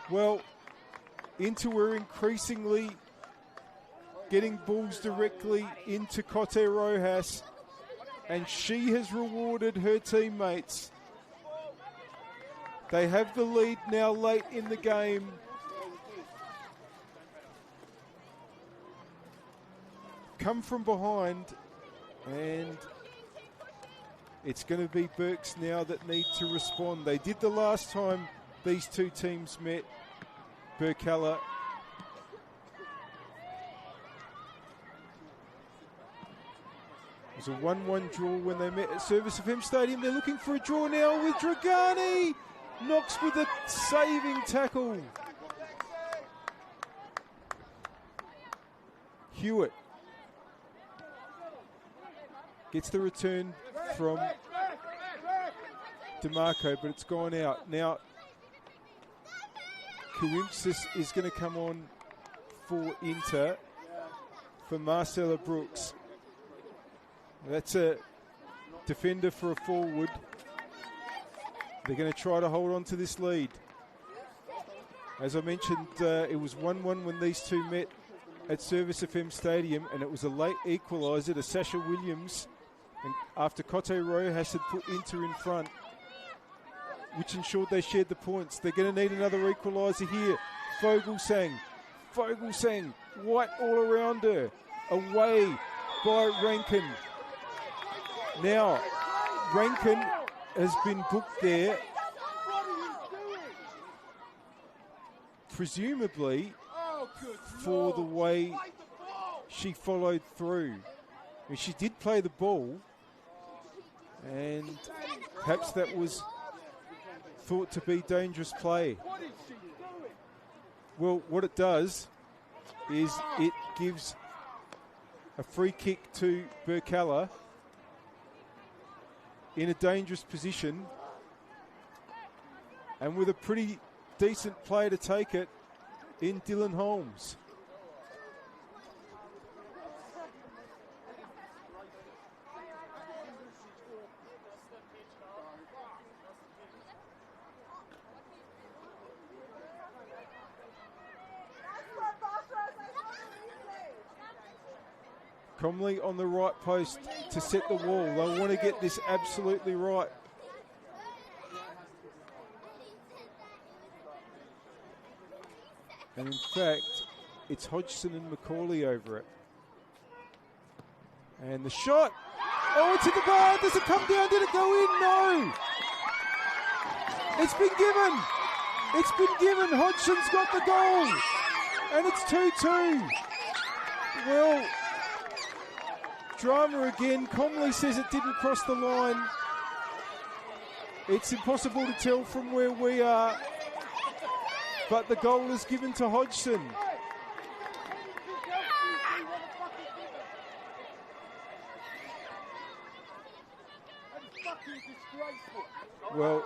Well, Inter were increasingly getting balls directly into Cote Rojas, and she has rewarded her teammates. They have the lead now late in the game. Come from behind, and it's going to be Burks now that need to respond. They did the last time these two teams met. Birkalla it was a 1-1 draw when they met at Service FM Stadium. They're looking for a draw now with Dragani. Knox with a saving tackle. Hewitt gets the return from DeMarco, but it's gone out. Now, Karimpsis is going to come on for Inter for Marcella Brooks. That's a defender for a forward. They're going to try to hold on to this lead. As I mentioned, it was 1-1 when these two met at Service FM Stadium, and it was a late equaliser to Sasha Williams, and after Cote Rojas had put Inter in front, which ensured they shared the points. They're going to need another equaliser here. Fogelsang, white all around her. Away by Rankin. Now, Rankin has been booked there, presumably for the way she followed through. I mean, she did play the ball, and perhaps that was thought to be dangerous play. Well, what it does is it gives a free kick to Birkalla in a dangerous position, and with a pretty decent player to take it in Dylan Holmes. Comley on the right post to set the wall. They want to get this absolutely right. And in fact, it's Hodgson and Macaulay over it. And the shot. Oh, it's hit the bar. Does it come down? Did it go in? No. It's been given. It's been given. Hodgson's got the goal. And it's 2-2. Well, drama again. Comley says it didn't cross the line. It's impossible to tell from where we are, but the goal is given to Hodgson. Well,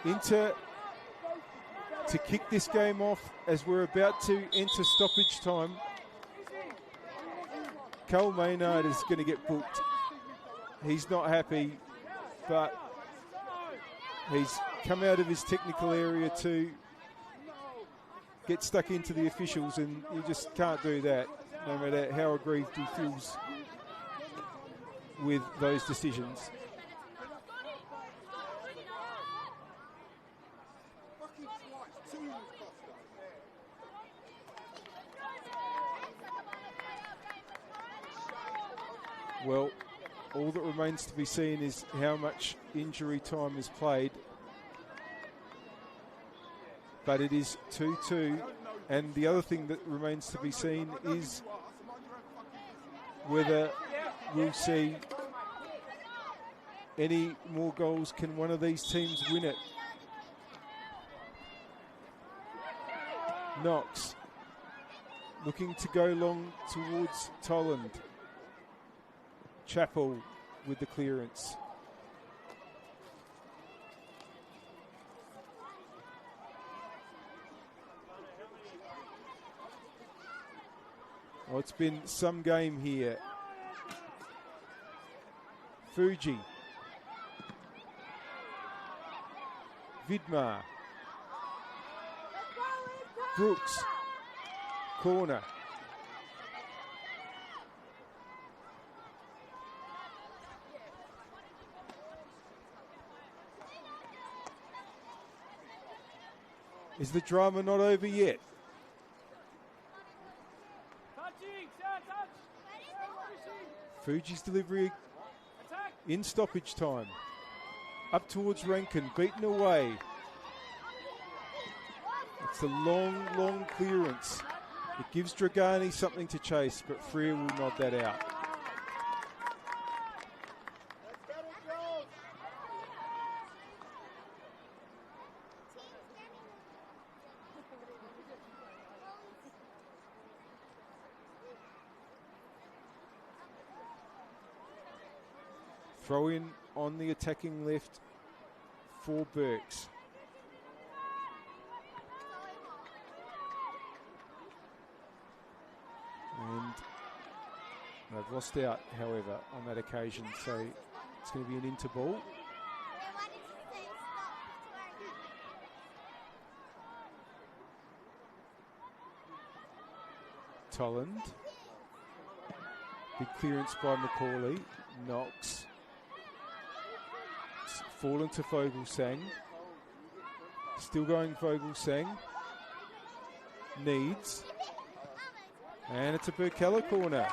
Inter to kick this game off as we're about to enter stoppage time. Cole Maynard is going to get booked. He's not happy, but he's come out of his technical area to get stuck into the officials, and you just can't do that, no matter how aggrieved he feels with those decisions. Well, all that remains to be seen is how much injury time is played. But it is 2-2. And the other thing that remains to be seen is whether we'll see any more goals. Can one of these teams win it? Knox looking to go long towards Tolland. Chappell with the clearance. Oh, it's been some game here. Fuji. Vidmar. Brooks. Corner. Is the drama not over yet? Fuji's delivery in stoppage time. Up towards Rankin, beaten away. It's a long, long clearance. It gives Dragani something to chase, but Freer will nod that out. Throw in on the attacking left for Burks. And they've lost out, however, on that occasion, so it's going to be an interball. Tolland. Big clearance by Macaulay. Knox. Fallen to Vogelsang. Still going Vogelsang. Needs. And it's a Birkalla corner.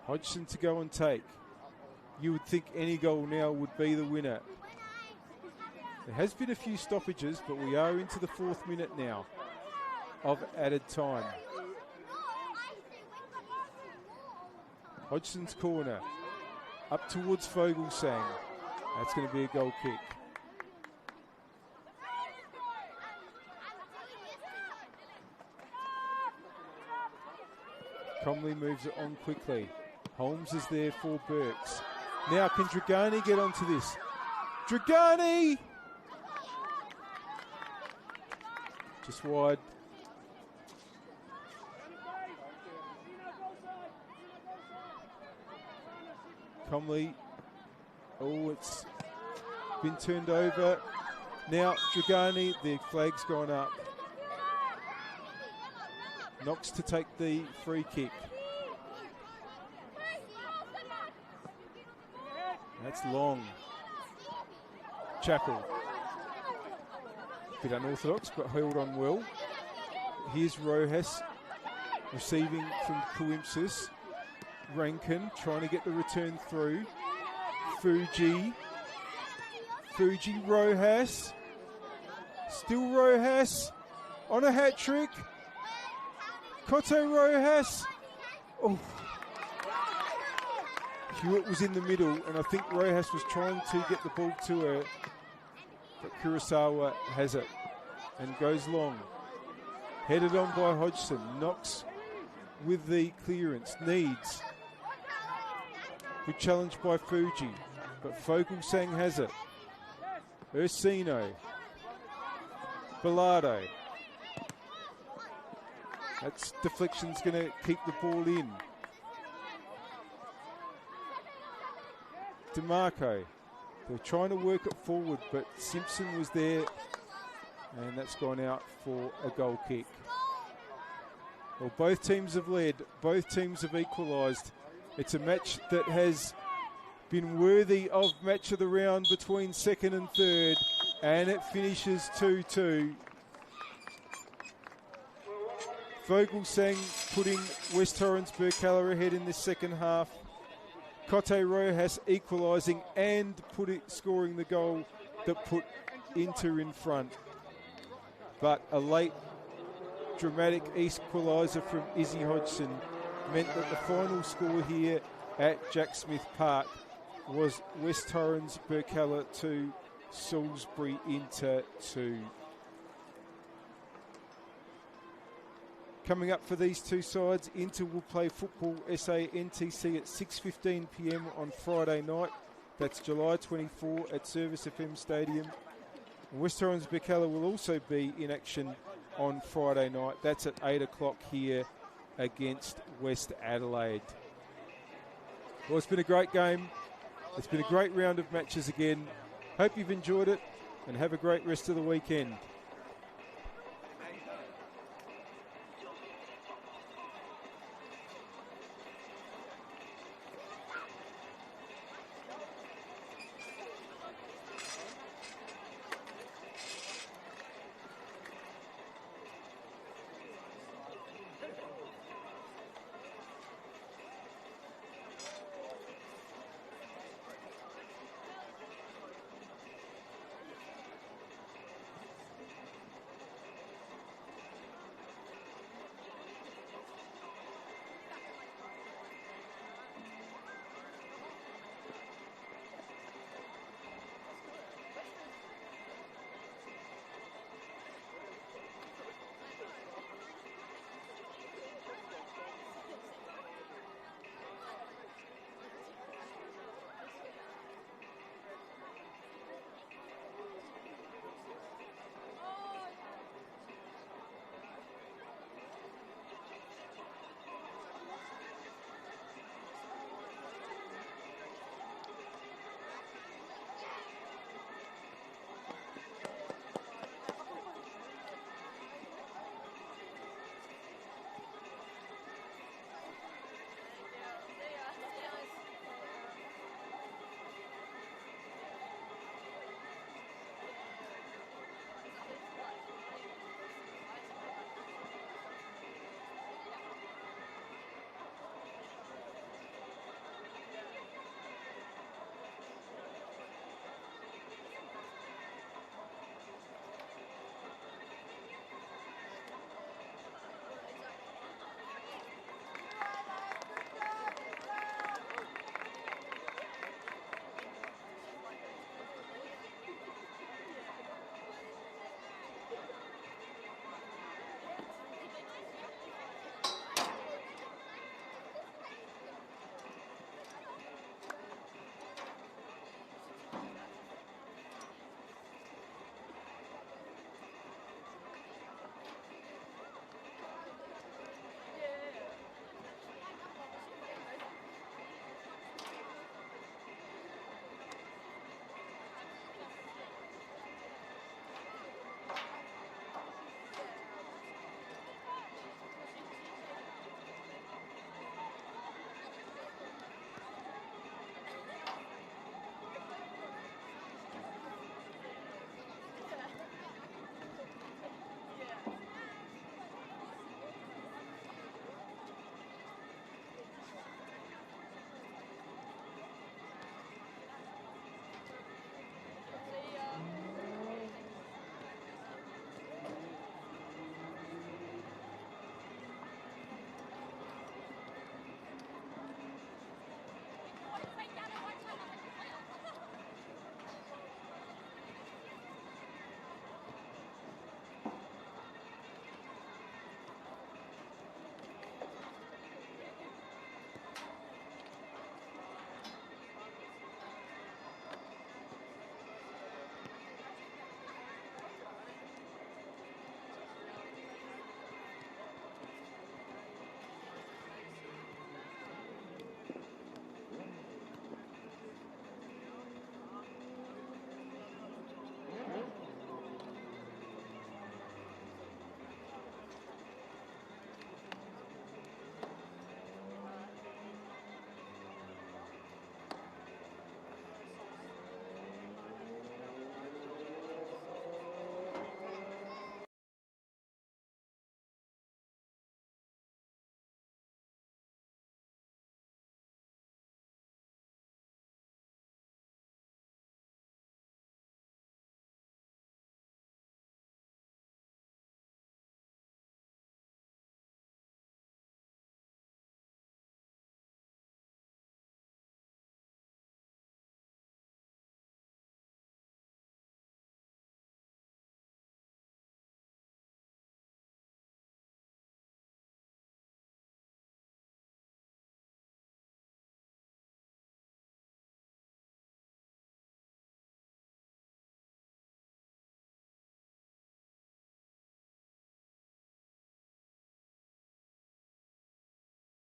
Hodgson to go and take. You would think any goal now would be the winner. There has been a few stoppages, but we are into the 4th minute now of added time. Hodgson's corner. Up towards Vogelsang. That's going to be a goal kick. Comley moves it on quickly. Holmes is there for Burks. Now can Dragani get onto this? Dragani! Just wide. Comley. Oh, it's been turned over. Now Dragani, the flag's gone up. Knox to take the free kick. That's long. Chappell. Bit unorthodox, but held on well. Here's Rojas receiving from Coimpsis. Rankin trying to get the return through. Fuji. Fuji, Rojas. Still Rojas on a hat trick. Cotto Rojas. Oh. Hewitt was in the middle, and I think Rojas was trying to get the ball to her, but Kurosawa has it and goes long. Headed on by Hodgson, knocks with the clearance, needs. Good challenge by Fuji, but Fogelsang has it. Ursino, Bilardo. That deflection's going to keep the ball in. DeMarco. They're trying to work it forward, but Simpson was there, and that's gone out for a goal kick. Well, both teams have led. Both teams have equalised. It's a match that has been worthy of match of the round between second and third, and it finishes 2-2. Vogelsang putting West Torrens Birkalla ahead in the second half. Cote Rojas equalising and scoring the goal that put Inter in front. But a late dramatic equaliser from Izzy Hodgson meant that the final score here at Jack Smith Park was West Torrens Birkalla 2, Salisbury Inter 2. Coming up for these two sides, Inter will play Football SA NTC at 6:15 p.m. on Friday night. That's July 24 at Service FM Stadium. West Torrens Birkalla will also be in action on Friday night. That's at 8 o'clock here against West Adelaide. Well, it's been a great game. It's been a great round of matches again. Hope you've enjoyed it and have a great rest of the weekend.